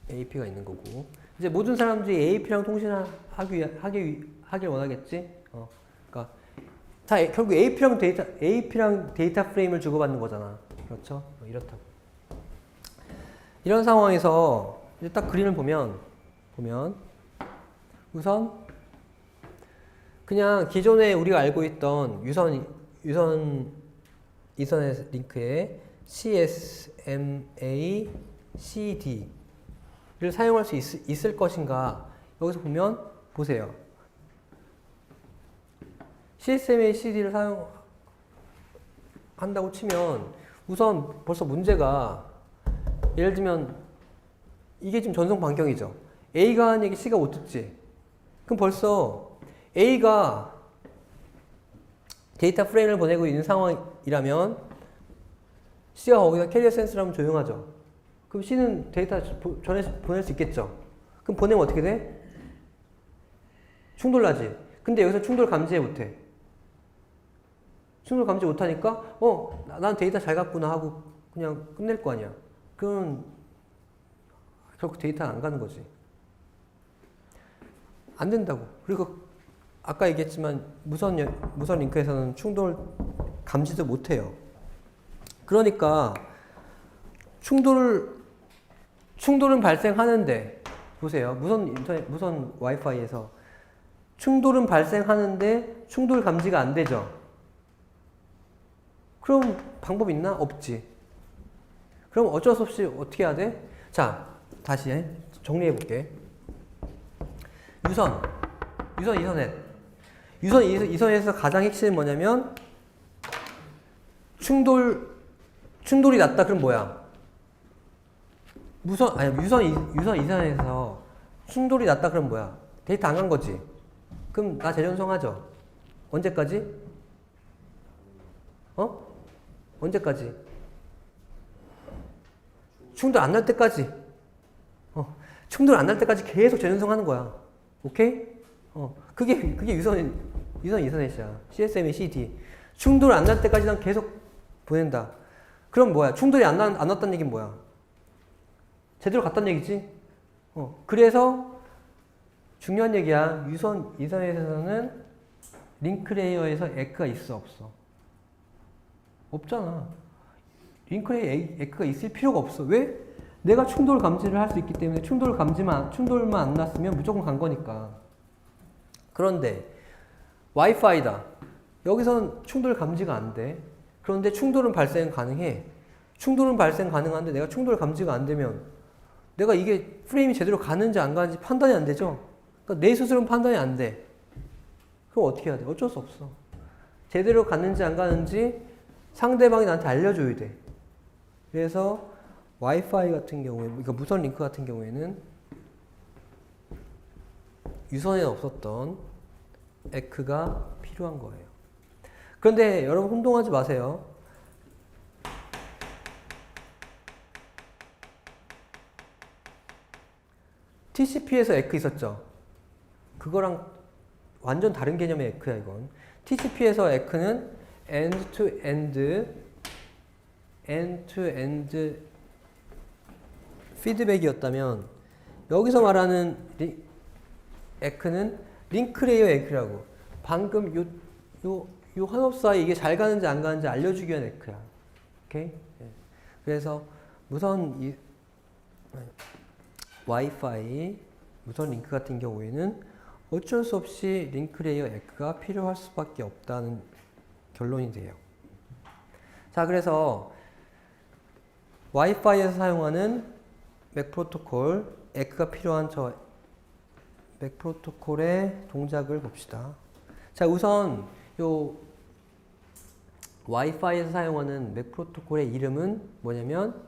S1: AP가 있는 거고, 이제 모든 사람들이 AP랑 통신을 하길 원하겠지. 그러니까 다 결국 AP랑 데이터 프레임을 주고받는 거잖아. 그렇죠? 이렇다고. 이런 상황에서 이제 딱 그림을 보면 우선 그냥 기존에 우리가 알고 있던 유선 이더넷 링크에 CSMA, CD를 사용할 수 있을 것인가? 여기서 보면 보세요. CSMA, CD를 사용한다고 치면 우선 벌써 문제가, 예를 들면 이게 지금 전송 반경이죠. A가 하는 얘기 C가 못 듣지. 그럼 벌써 A가 데이터 프레임을 보내고 있는 상황이라면 C가 거기다 캐리어 센스를 하면 조용하죠. 그럼 C는 데이터 보낼 수 있겠죠. 그럼 보내면 어떻게 돼? 충돌 나지. 근데 여기서 충돌 감지해 못해. 충돌 감지 못하니까 난 데이터 잘 갔구나 하고 그냥 끝낼 거 아니야. 그럼 결국 데이터는 안 가는 거지. 안 된다고. 그리고 아까 얘기했지만 무선 링크에서는 충돌 감지도 못해요. 그러니까 충돌은 발생하는데, 보세요. 무선 와이파이에서 충돌은 발생하는데 충돌 감지가 안 되죠. 그럼 방법 있나? 없지. 그럼 어쩔 수 없이 어떻게 해야 돼? 자, 다시 정리해 볼게. 유선 이더넷. 유선 이더넷에서 가장 핵심은 뭐냐면 충돌이 났다. 그럼 뭐야? 유선 이더넷에서 충돌이 났다. 그럼 뭐야? 데이터 안 간 거지. 그럼 나 재전송하죠. 언제까지? 언제까지? 충돌 안 날 때까지. 충돌 안 날 때까지 계속 재전송하는 거야. 오케이? 그게 유선 이더넷이야. CSMA, CD. 충돌 안 날 때까지 난 계속 보낸다. 그럼 뭐야? 충돌이 안 났다는 얘기는 뭐야? 제대로 갔다는 얘기지? 그래서 중요한 얘기야. 유선 이선에서는 링크 레이어에서 에크가 있어 없어? 없잖아. 링크 레이어 에크가 있을 필요가 없어. 왜? 내가 충돌 감지를 할 수 있기 때문에 충돌만 안 났으면 무조건 간 거니까. 그런데 와이파이다. 여기선 충돌 감지가 안 돼. 그런데 충돌은 발생 가능해. 충돌은 발생 가능한데 내가 충돌 감지가 안 되면 내가 이게 프레임이 제대로 가는지 안 가는지 판단이 안 되죠. 그러니까 내 스스로는 판단이 안 돼. 그럼 어떻게 해야 돼? 어쩔 수 없어. 제대로 갔는지 안 가는지 상대방이 나한테 알려줘야 돼. 그래서 와이파이 같은 경우에, 그러니까 무선 링크 같은 경우에는 유선에 없었던 에크가 필요한 거예요. 그런데 여러분 혼동하지 마세요. TCP에서 에크 있었죠? 그거랑 완전 다른 개념의 에크야, 이건. TCP에서 에크는 end-to-end 피드백이었다면 여기서 말하는 에크는 링크 레이어 에크라고. 방금 요 한업 사이 이게 잘 가는지 안 가는지 알려주기 위한 에크야. 오케이? 그래서 와이파이, 무선 링크 같은 경우에는 어쩔 수 없이 링크 레이어 에크가 필요할 수밖에 없다는 결론이 돼요. 자, 그래서 와이파이에서 사용하는 맥 프로토콜, 에크가 필요한 저 맥 프로토콜의 동작을 봅시다. 자, 우선 요 와이파이에서 사용하는 맥 프로토콜의 이름은 뭐냐면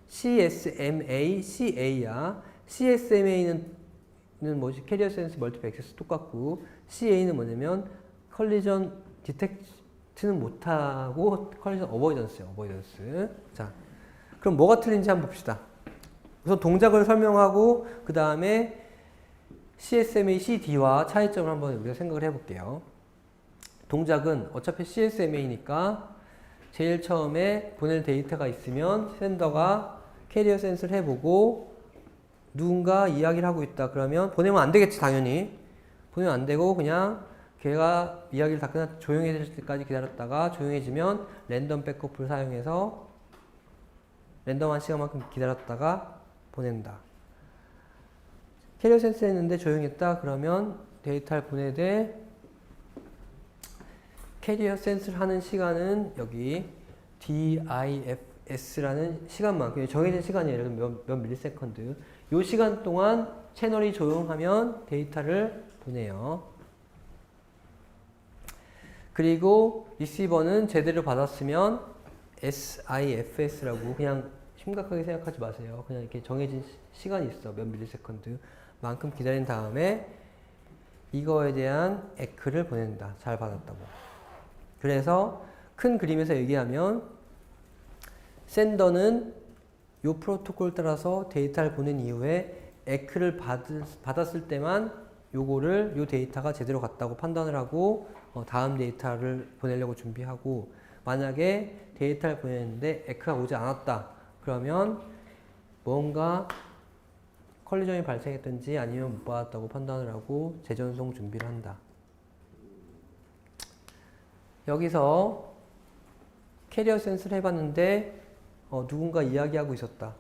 S1: CSMA-CA야. CSMA는 뭐지? 캐리어 센스 멀티플 액세스 똑같고, CA는 뭐냐면 컬리전 디텍트는 못하고 컬리전 어버이던스예요. 어버이던스. 자, 그럼 뭐가 틀린지 한번 봅시다. 우선 동작을 설명하고 그 다음에 CSMA, CD와 차이점을 한번 우리가 생각을 해볼게요. 동작은 어차피 CSMA니까 제일 처음에 보낼 데이터가 있으면 샌더가 캐리어 센스를 해보고 누군가 이야기를 하고 있다. 그러면 보내면 안 되겠지, 당연히. 보내면 안 되고 그냥 걔가 이야기를 다 끝나 조용해질 때까지 기다렸다가 조용해지면 랜덤 백업을 사용해서 랜덤한 시간만큼 기다렸다가 보낸다. 캐리어 센스 했는데 조용했다. 그러면 데이터를 보내되 캐리어 센스를 하는 시간은 여기 DIFS라는 시간만, 정해진 시간이에요. 예를 들면 몇 밀리세컨드. 이 시간 동안 채널이 조용하면 데이터를 보내요. 그리고 리시버는 제대로 받았으면 SIFS라고 그냥 심각하게 생각하지 마세요. 그냥 이렇게 정해진 시간이 있어. 몇 밀리세컨드 만큼 기다린 다음에 이거에 대한 에크를 보낸다. 잘 받았다고. 그래서 큰 그림에서 얘기하면 샌더는 이 프로토콜 따라서 데이터를 보낸 이후에 에크를 받았을 때만 요 데이터가 제대로 갔다고 판단을 하고 다음 데이터를 보내려고 준비하고, 만약에 데이터를 보냈는데 에크가 오지 않았다. 그러면 뭔가 컬리전이 발생했든지 아니면 못 받았다고 판단을 하고 재전송 준비를 한다. 여기서 캐리어 센스를 해봤는데 누군가 이야기하고 있었다.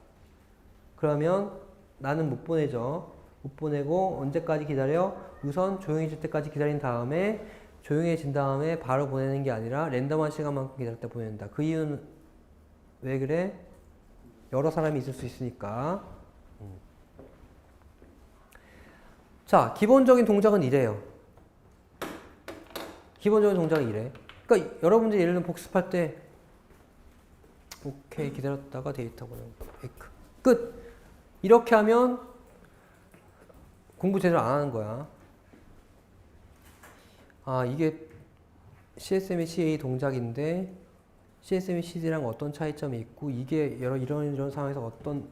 S1: 그러면 나는 못 보내죠. 못 보내고 언제까지 기다려? 우선 조용해질 때까지 기다린 다음에 조용해진 다음에 바로 보내는 게 아니라 랜덤한 시간만큼 기다렸다 보낸다. 그 이유는 왜 그래? 여러 사람이 있을 수 있으니까. 자, 기본적인 동작은 이래요. 기본적인 동작은 이래. 그러니까 여러분들이 예를 들면 복습할 때 오케이 기다렸다가 데이터 보내고 에크 끝. 이렇게 하면 공부 제대로 안 하는 거야. 아, 이게 CSMA, CA 동작인데 CSMA, CD랑 어떤 차이점이 있고 이게 이런 상황에서 어떤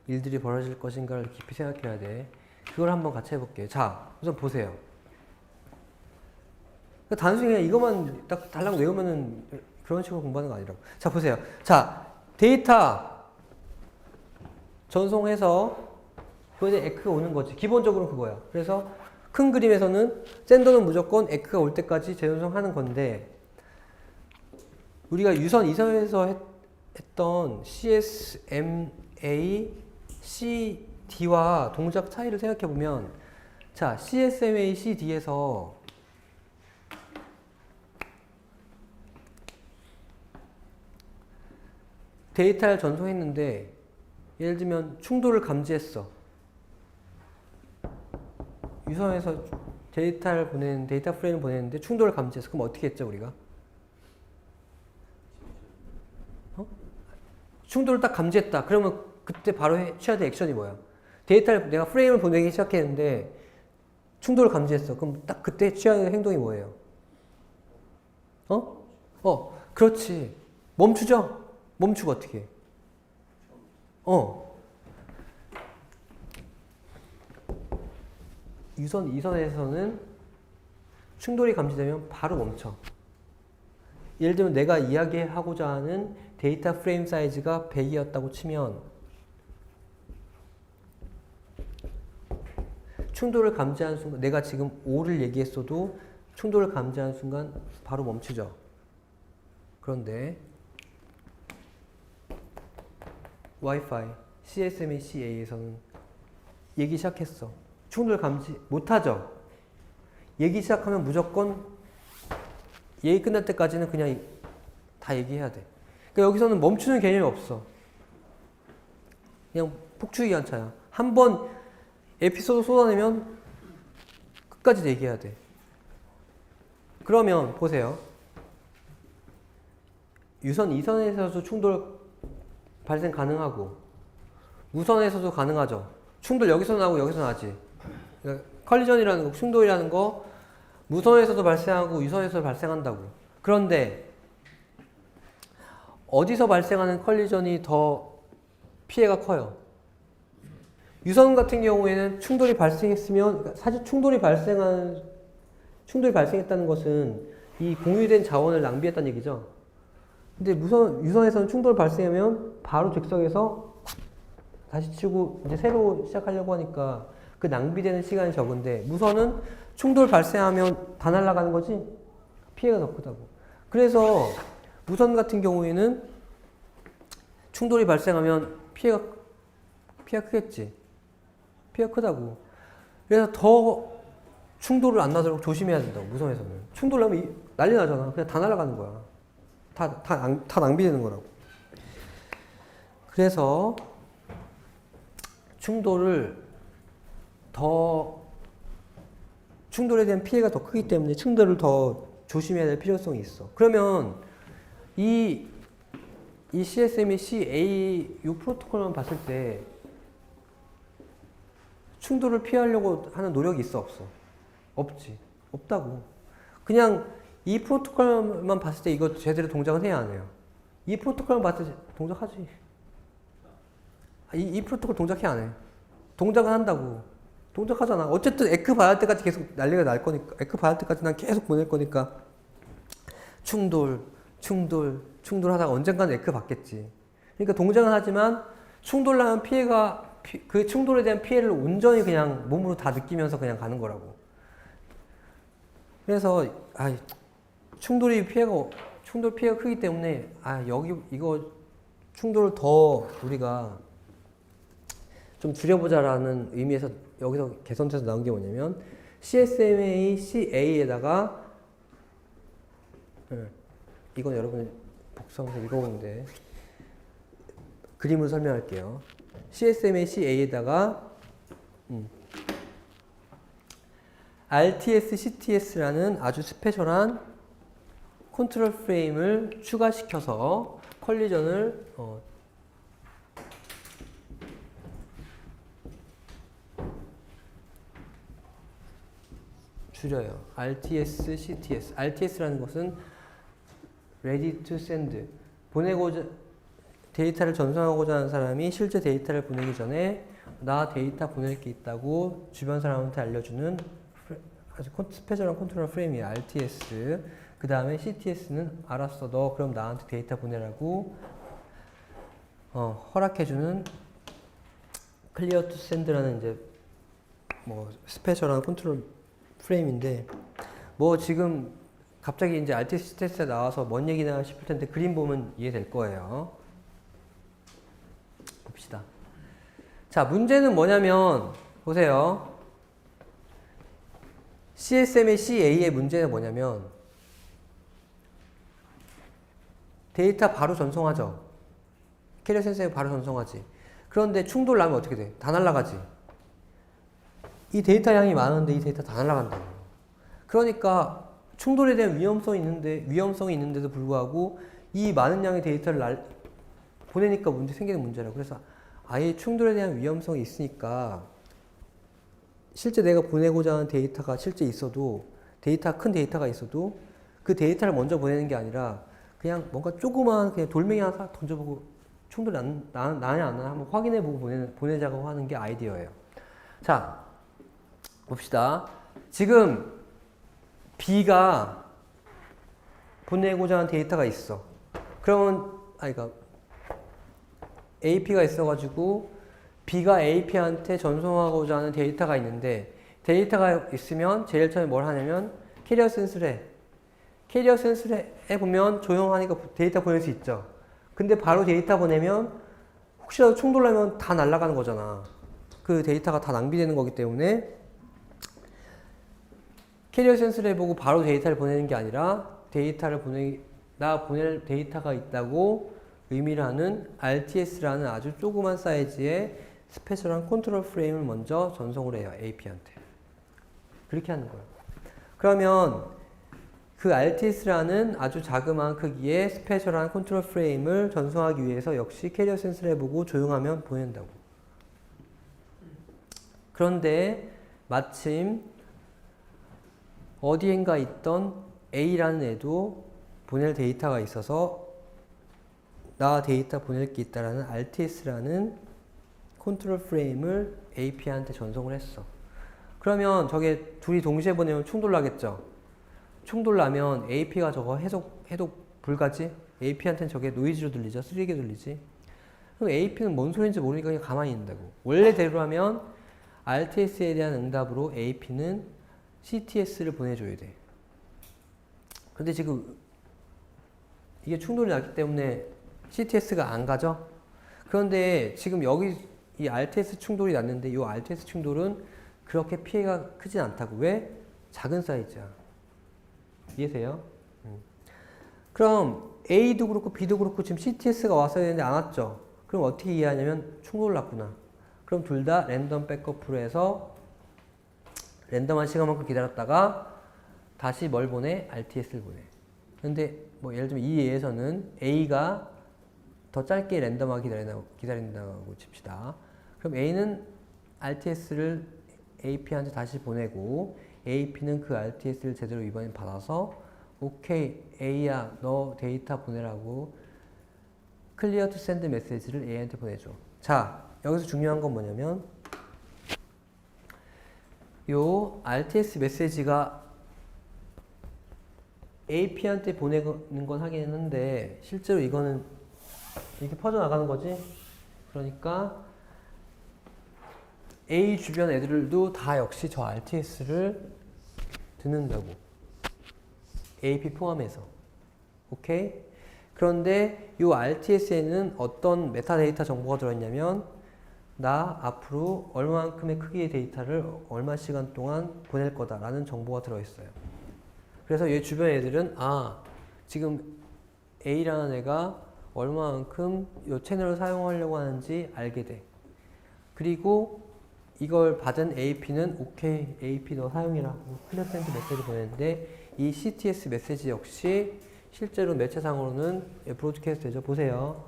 S1: 일들이 벌어질 것인가를 깊이 생각해야 돼. 그걸 한번 같이 해볼게요. 자, 우선 보세요. 단순히 그냥 이것만 딱 달라고 외우면은 그런 식으로 공부하는 거 아니라고. 자, 보세요. 자, 데이터 전송해서 그거에 에크가 오는 거지. 기본적으로 그거야. 그래서 큰 그림에서는 샌더는 무조건 에크가 올 때까지 재전송하는 건데 우리가 유선 이선에서 했던 CSMA, CD와 동작 차이를 생각해 보면 자, CSMA, CD에서 데이터를 전송했는데 예를 들면 충돌을 감지했어. 유선에서 데이터를 보내는 데이터 프레임을 보내는데 충돌을 감지했어. 그럼 어떻게 했죠, 우리가? 충돌을 딱 감지했다. 그러면 그때 바로 취해야 될 액션이 뭐야? 데이터를 내가 프레임을 보내기 시작했는데 충돌을 감지했어. 그럼 딱 그때 취해야 될 행동이 뭐예요? 그렇지. 멈추죠? 멈추고 어떻게 해? 유선 2선에서는 충돌이 감지되면 바로 멈춰. 예를 들면 내가 이야기하고자 하는 데이터 프레임 사이즈가 100이었다고 치면 충돌을 감지하는 순간 내가 지금 5를 얘기했어도 충돌을 감지하는 순간 바로 멈추죠. 그런데 와이파이 CSMA CA에서는 얘기 시작했어. 충돌 감지 못하죠. 얘기 시작하면 무조건 얘기 끝날 때까지는 그냥 다 얘기해야 돼. 그러니까 여기서는 멈추는 개념이 없어. 그냥 폭주기관차야. 한 번 에피소드 쏟아내면 끝까지 얘기해야 돼. 그러면 보세요. 유선 2선에서도 충돌 발생 가능하고 무선에서도 가능하죠. 충돌 여기서 나고 여기서 나지. 그러니까 컬리전이라는 거, 충돌이라는 거 무선에서도 발생하고 유선에서도 발생한다고. 그런데 어디서 발생하는 컬리전이 더 피해가 커요? 유선 같은 경우에는 충돌이 발생했으면, 그러니까 사실 충돌이 발생했다는 것은 이 공유된 자원을 낭비했다는 얘기죠. 근데 유선에서는 충돌 발생하면 바로 즉석에서 다시 치고 이제 새로 시작하려고 하니까 그 낭비되는 시간이 적은데 무선은 충돌 발생하면 다 날아가는 거지 피해가 더 크다고. 그래서 무선 같은 경우에는 충돌이 발생하면 피해가 크겠지. 피해가 크다고. 그래서 더 충돌을 안 나도록 조심해야 된다고. 무선에서는 충돌 나면 난리 나잖아. 그냥 다 날아가는 거야. 다 낭비되는 거라고. 그래서 충돌에 대한 피해가 더 크기 때문에 충돌을 더 조심해야 될 필요성이 있어. 그러면 이 CSMA CA 이 프로토콜만 봤을 때 충돌을 피하려고 하는 노력이 있어, 없어? 없지. 없다고. 그냥 이 프로토콜만 봤을 때 이거 제대로 동작은 해야 안 해요? 이 프로토콜만 봤을 때 동작하지. 이 프로토콜 동작해 안 해? 동작은 한다고. 동작하잖아. 어쨌든 에크 받을 때까지 계속 난리가 날 거니까. 에크 받을 때까지 난 계속 보낼 거니까. 충돌 하다가 언젠가는 에크 받겠지. 그러니까 동작은 하지만 충돌 나면 그 충돌에 대한 피해를 온전히 그냥 몸으로 다 느끼면서 그냥 가는 거라고. 그래서 충돌 피해가 크기 때문에 이거 충돌을 더 우리가 좀 줄여보자라는 의미에서 여기서 개선돼서 나온 게 뭐냐면 CSMA CA에다가 이건 여러분이 복사해서 읽어보는데 그림으로 설명할게요. CSMA CA에다가 RTS, CTS라는 아주 스페셜한 컨트롤 프레임을 추가시켜서 컬리전을 줄여요. RTS, CTS. RTS라는 것은 Ready to Send. 데이터를 전송하고자 하는 사람이 실제 데이터를 보내기 전에 나 데이터 보낼 게 있다고 주변 사람한테 알려주는 아주 스페셜한 컨트롤 프레임이에요. RTS. 그 다음에 CTS는 알았어. 너 그럼 나한테 데이터 보내라고 허락해주는 클리어 투 샌드라는 이제 뭐 스페셜한 컨트롤 프레임인데 뭐 지금 갑자기 이제 RTS 테스트에 나와서 뭔 얘기나 싶을 텐데 그림 보면 이해될 거예요. 봅시다. 자, 문제는 뭐냐면 보세요. CSM의 CA의 문제는 뭐냐면 데이터 바로 전송하죠. 캐리어 센서에 바로 전송하지. 그런데 충돌 나면 어떻게 돼? 다 날아가지. 이 데이터 양이 많은데 이 데이터 다 날아간다고. 그러니까 충돌에 대한 위험성이 있는데도 불구하고 이 많은 양의 데이터를 보내니까 생기는 문제라고. 그래서 아예 충돌에 대한 위험성이 있으니까 실제 내가 보내고자 하는 데이터가 실제 있어도 큰 데이터가 있어도 그 데이터를 먼저 보내는 게 아니라 그냥 뭔가 조그마한 그냥 돌멩이 하나 던져보고 충돌이 나냐 안 나냐 한번 확인해보고 보내자고 하는 게 아이디어예요. 자, 봅시다. 지금 B가 보내고자 하는 데이터가 있어. 그러면 그러니까 AP가 있어가지고 B가 AP한테 전송하고자 하는 데이터가 있는데 데이터가 있으면 제일 처음에 뭘 하냐면 캐리어 센스를 해. 캐리어 센스를 해보면 조용하니까 데이터 보낼 수 있죠. 근데 바로 데이터 보내면 혹시라도 충돌나면 다 날아가는 거잖아. 그 데이터가 다 낭비되는 거기 때문에 캐리어 센스를 해보고 바로 데이터를 보내는 게 아니라 나 보낼 데이터가 있다고 의미를 하는 RTS라는 아주 조그만 사이즈의 스페셜한 컨트롤 프레임을 먼저 전송을 해요. AP한테. 그렇게 하는 거예요. 그러면 그 RTS라는 아주 자그마한 크기의 스페셜한 컨트롤 프레임을 전송하기 위해서 역시 캐리어 센스를 해보고 조용하면 보낸다고. 그런데 마침 어디엔가 있던 A라는 애도 보낼 데이터가 있어서 나 데이터 보낼 게 있다라는 RTS라는 컨트롤 프레임을 AP한테 전송을 했어. 그러면 저게 둘이 동시에 보내면 충돌 나겠죠? 충돌 나면 AP가 저거 해독 불가지? AP한테는 저게 노이즈로 들리죠? 쓰리게 들리지? 그럼 AP는 뭔 소리인지 모르니까 그냥 가만히 있는다고. 원래대로라면 RTS에 대한 응답으로 AP는 CTS를 보내줘야 돼. 근데 지금 이게 충돌이 났기 때문에 CTS가 안 가죠? 그런데 지금 여기 이 RTS 충돌이 났는데 이 RTS 충돌은 그렇게 피해가 크진 않다고. 왜? 작은 사이즈야. 이해돼요? 그럼 A도 그렇고 B도 그렇고 지금 CTS가 왔어야 되는데 안 왔죠? 그럼 어떻게 이해하냐면 충돌 났구나. 그럼 둘 다 랜덤 백업으로 해서 랜덤한 시간만큼 기다렸다가 다시 뭘 보내? RTS를 보내. 근데 뭐 예를 들면 이 예에서는 A가 더 짧게 랜덤하게 기다린다고 칩시다. 그럼 A는 RTS를 AP한테 다시 보내고 AP는 그 RTS를 제대로 이번엔 받아서 오케이 A야 너 데이터 보내라고 클리어 투 샌드 메시지를 A한테 보내줘. 자, 여기서 중요한 건 뭐냐면 요 RTS 메시지가 AP한테 보내는 건 하긴 했는데 실제로 이거는 이렇게 퍼져나가는 거지. 그러니까 A 주변 애들도 다 역시 저 RTS를 듣는다고. AP 포함해서. 오케이? 그런데 이 RTS에는 어떤 메타데이터 정보가 들어있냐면 나 앞으로 얼마만큼의 크기의 데이터를 얼마 시간 동안 보낼 거다라는 정보가 들어있어요. 그래서 얘 주변 애들은 지금 A라는 애가 얼마만큼 이 채널을 사용하려고 하는지 알게 돼. 그리고 이걸 받은 AP는 오케이 AP 너 사용해라 클리어 샌드 메시지 보내는데 이 CTS 메시지 역시 실제로 매체상으로는 브로드캐스트 되죠. 보세요.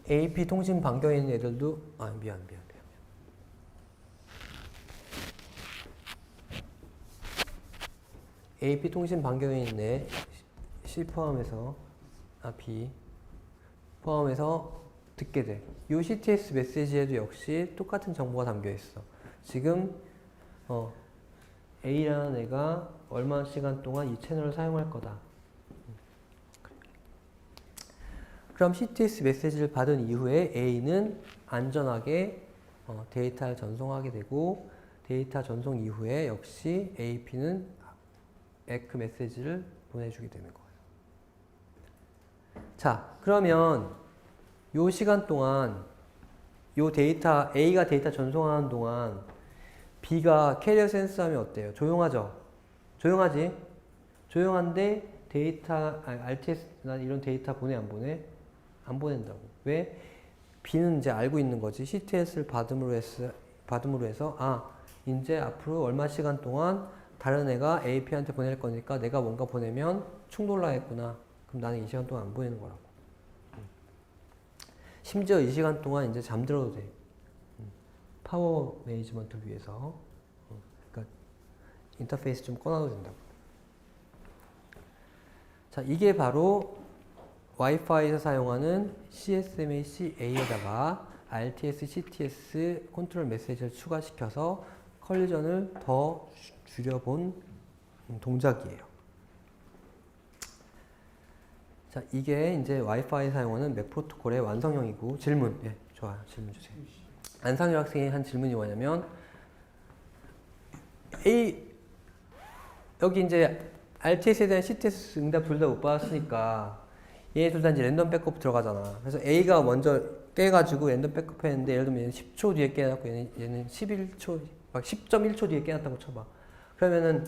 S1: AP 통신 반경에 있는 애들도 미안. AP 통신 반경에 있네. C 포함해서 B 포함해서 듣게 돼. 이 CTS 메시지에도 역시 똑같은 정보가 담겨 있어. 지금 A라는 애가 얼마 시간 동안 이 채널을 사용할 거다. 그럼 CTS 메시지를 받은 이후에 A는 안전하게 데이터를 전송하게 되고 데이터 전송 이후에 역시 AP는 에크 메시지를 보내주게 되는 거예요. 자, 그러면 요 시간 동안 요 데이터 A가 데이터 전송하는 동안 B가 캐리어 센스하면 어때요? 조용하죠? 조용하지? 조용한데 데이터 RTS나 이런 데이터 보내 안 보내? 안 보낸다고. 왜? B는 이제 알고 있는 거지. CTS를 받음으로 해서 아 이제 앞으로 얼마 시간 동안 다른 애가 AP한테 보낼 거니까 내가 뭔가 보내면 충돌나겠구나. 그럼 나는 이 시간 동안 안 보내는 거라고. 심지어 이 시간 동안 이제 잠들어도 돼. 파워 매니지먼트를 위해서. 그러니까 인터페이스 좀 꺼놔도 된다고. 자, 이게 바로 와이파이에서 사용하는 CSMA CA에다가 RTS, CTS 컨트롤 메시지를 추가시켜서 컬리전을 더 줄여본 동작이에요. 자, 이게 이제 와이파이 사용하는 맥 프로토콜의 완성형이고, 질문. 예, 좋아요. 질문 주세요. 안상열 학생이 한 질문이 뭐냐면, 여기 이제 RTS에 대한 CTS 응답 둘 다 못 받았으니까, 얘 둘 다 이제 랜덤 백업 들어가잖아. 그래서 A가 먼저 깨가지고 랜덤 백업 했는데, 예를 들면 얘는 10초 뒤에 깨놨고, 얘는 11초, 막 10.1초 뒤에 깨놨다고 쳐봐. 그러면은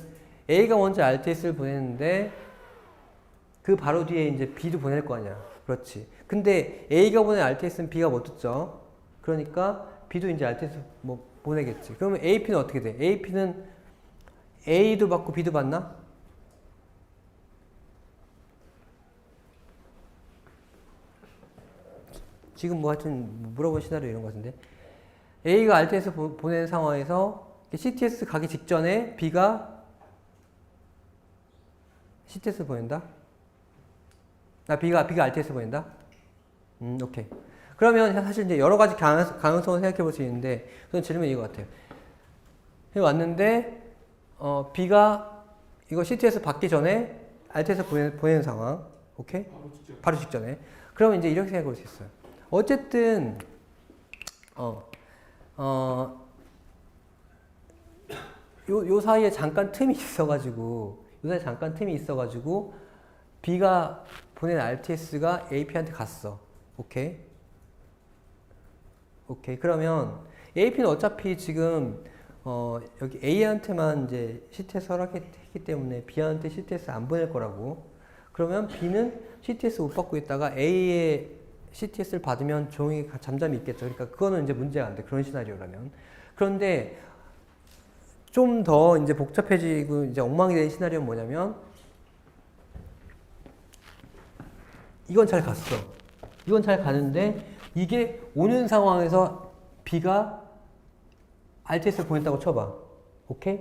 S1: A가 먼저 RTS를 보냈는데, 그 바로 뒤에 이제 B도 보낼 거 아니야. 그렇지. 근데 A가 보낸 RTS는 B가 못 듣죠. 그러니까 B도 이제 RTS 뭐 보내겠지. 그러면 AP는 어떻게 돼? AP는 A도 받고 B도 받나? 지금 뭐 하여튼 물어본 시나리오 이런 거 같은데. A가 RTS 보내는 상황에서 CTS 가기 직전에 B가 CTS 보낸다? B가 RTS 보낸다? 오케이. 그러면 사실 이제 여러 가지 가능성을 생각해 볼 수 있는데, 그건 질문이 이거 같아요. 여기 왔는데, B가 이거 CTS 받기 전에 RTS 보내는 상황. 오케이? 바로 직전에. 그러면 이제 이렇게 생각해 볼 수 있어요. 어쨌든, 요 사이에 잠깐 틈이 있어가지고, B가 보낸 RTS가 AP한테 갔어. 오케이? 그러면 AP는 어차피 지금 여기 A한테만 이제 CTS 허락했기 때문에 B한테 CTS 안 보낼 거라고. 그러면 B는 CTS 못 받고 있다가 A의 CTS를 받으면 조용히 잠잠히 있겠죠. 그러니까 그거는 이제 문제가 안 돼. 그런 시나리오라면. 그런데 좀 더 이제 복잡해지고 이제 엉망이 된 시나리오는 뭐냐면, 이건 잘 갔어. 이건 잘 가는데 이게 오는 상황에서 B가 RTS를 보냈다고 쳐봐. 오케이?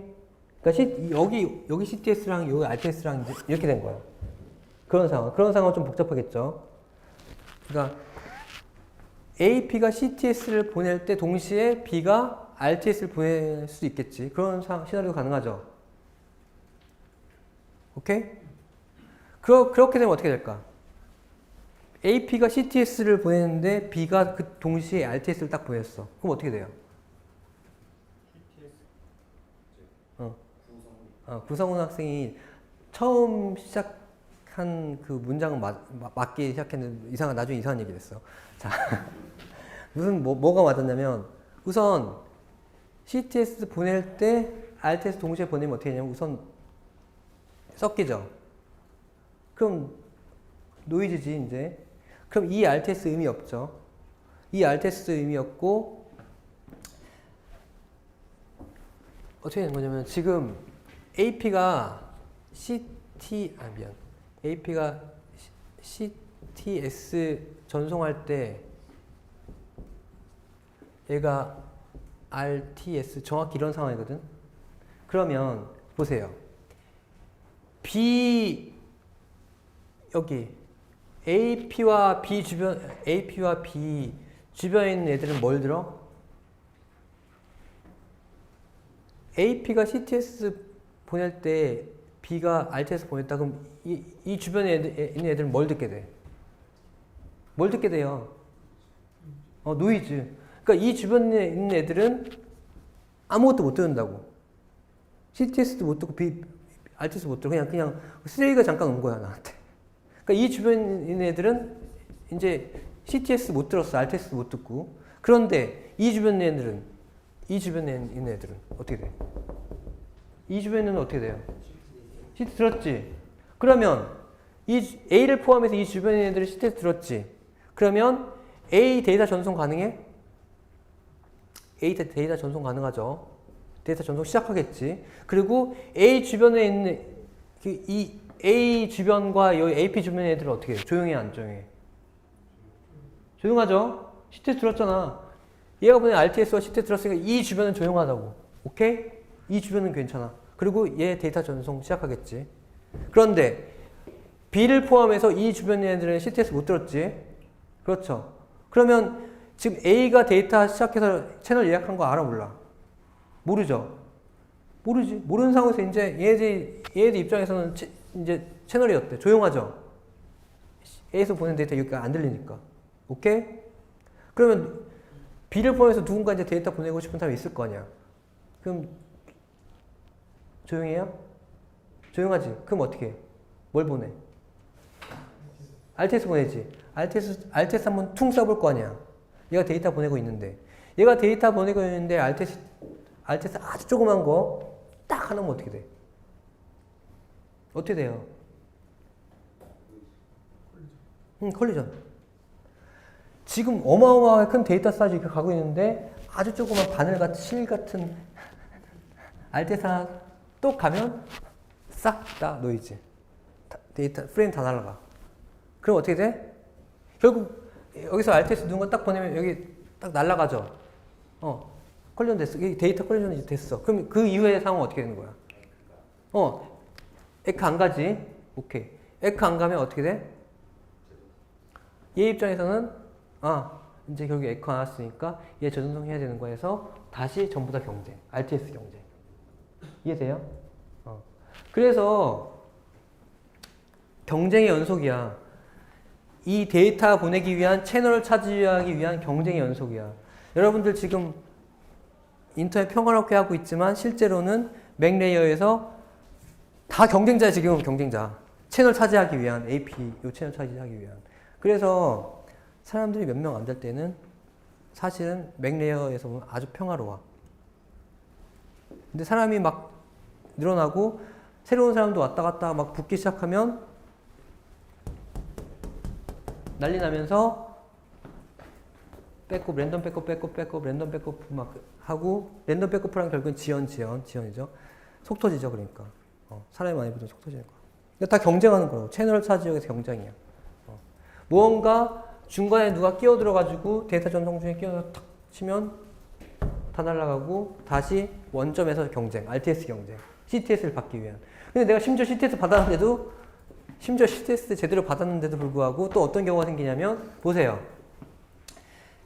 S1: 그러니까 여기 CTS랑 여기 RTS랑 이제 이렇게 된 거야. 그런 상황은 좀 복잡하겠죠. 그러니까 AP가 CTS를 보낼 때 동시에 B가 RTS를 보낼 수 있겠지. 그런 시나리오 가능하죠. 오케이? 그렇게 되면 어떻게 될까? AP가 CTS를 보냈는데 B가 그 동시에 RTS를 딱 보냈어. 그럼 어떻게 돼요? 구성훈 학생이 처음 시작한 그 문장은 맞게 시작했는데 나중에 이상한 얘기를 했어. 자, 뭐가 맞았냐면, 우선 CTS 보낼 때 RTS 동시에 보내면 어떻게 되냐면, 우선 섞이죠. 그럼 노이즈지 이제. 그럼 이 RTS 의미 없죠. 이 RTS 의미 없고, 어떻게 되는 거냐면, 지금 AP가 AP가 CTS 전송할 때 얘가 RTS 정확히 이런 상황이거든. 그러면 보세요. 여기 AP와 B 주변에 있는 애들은 뭘 들어? AP가 CTS 보낼 때 B가 RTS 보냈다. 그럼 이 주변에 있는 애들은 뭘 듣게 돼? 뭘 듣게 돼요? 노이즈. 그러니까 이 주변에 있는 애들은 아무것도 못 듣는다고. CTS도 못 듣고 RTS 못 듣고 그냥 쓰레기가 잠깐 온 거야 나한테. 그러니까 이 주변에 있는 애들은 이제 CTS 못 들었어. RTS 못 듣고. 그런데 이 주변에 있는 애들은 어떻게 돼? 이 주변에는 어떻게 돼요? CTS 들었지? 그러면 이 A를 포함해서 이 주변에 있는 애들은 CTS 들었지? 그러면 A 데이터 전송 가능해? A 데이터 전송 가능하죠. 데이터 전송 시작하겠지. 그리고 A 주변에 있는 이 A 주변과 여기 AP 주변의 애들은 어떻게 해? 조용해 안 조용해? 조용하죠? CTS 들었잖아. 얘가 보낸 RTS와 CTS 들었으니까 이 주변은 조용하다고. 오케이? 이 주변은 괜찮아. 그리고 얘 데이터 전송 시작하겠지. 그런데 B를 포함해서 이 주변의 애들은 CTS 못 들었지? 그렇죠. 그러면 지금 A가 데이터 시작해서 채널 예약한 거 알아 몰라? 모르죠. 모르지. 모르는 상황에서 이제 얘들 입장에서는 이제 채널이 어때? 조용하죠. A에서 보낸 데이터 여기가 안 들리니까. 오케이? 그러면 B를 포함해서 누군가 이제 데이터 보내고 싶은 사람이 있을 거 아니야. 그럼 조용해요? 조용하지. 그럼 어떻게 해? 뭘 보내? RTS 보내지. RTS 한번 퉁 써볼 거 아니야. 얘가 데이터 보내고 있는데. 얘가 데이터 보내고 있는데 RTS 아주 조그만 거 딱 하나면 어떻게 돼? 어떻게 돼요? 컬리전. 지금 어마어마하게 큰 데이터 사이즈 이렇게 가고 있는데 아주 조그만 바늘같은 실 같은 RTS 하나 또 가면 싹 다 노이즈. 데이터 프레임 다 날아가. 그럼 어떻게 돼? 결국 여기서 RTS 누군가 딱 보내면 여기 딱 날아가죠. 컬리전 됐어. 데이터 컬리전이 됐어. 그럼 그 이후의 상황은 어떻게 되는 거야? 에크 안 가지? 오케이. 에크 안 가면 어떻게 돼? 얘 입장에서는 이제 결국 에크 안 왔으니까 얘 저전송 해야 되는 거에서 다시 전부 다 경쟁. RTS 경쟁. 이해돼요? 그래서 경쟁의 연속이야. 이 데이터 보내기 위한 채널을 차지하기 위한 경쟁의 연속이야. 여러분들 지금 인터넷 평화롭게 하고 있지만 실제로는 맥레이어에서 다 경쟁자야. 지금 경쟁자. 채널 차지하기 위한 AP 요 채널 차지하기 위한. 그래서 사람들이 몇 명 안 될 때는 사실은 맥레이어에서 보면 아주 평화로워. 근데 사람이 막 늘어나고 새로운 사람도 왔다 갔다 막 붙기 시작하면 난리 나면서 백업, 랜덤 백업, 랜덤 백업 막 하고, 랜덤 백업이랑 결국은 지연이죠. 속 터지죠, 그러니까. 사람이 많이 붙으면 속 터지니까. 그러니까 다 경쟁하는 거라고. 채널 차지역에서 경쟁이야. 무언가 중간에 누가 끼어들어가지고 데이터 전송 중에 끼어들어 탁 치면 다 날아가고, 다시 원점에서 경쟁, RTS 경쟁. CTS를 받기 위한. 근데 내가 심지어 CTS 제대로 받았는데도 불구하고 또 어떤 경우가 생기냐면, 보세요.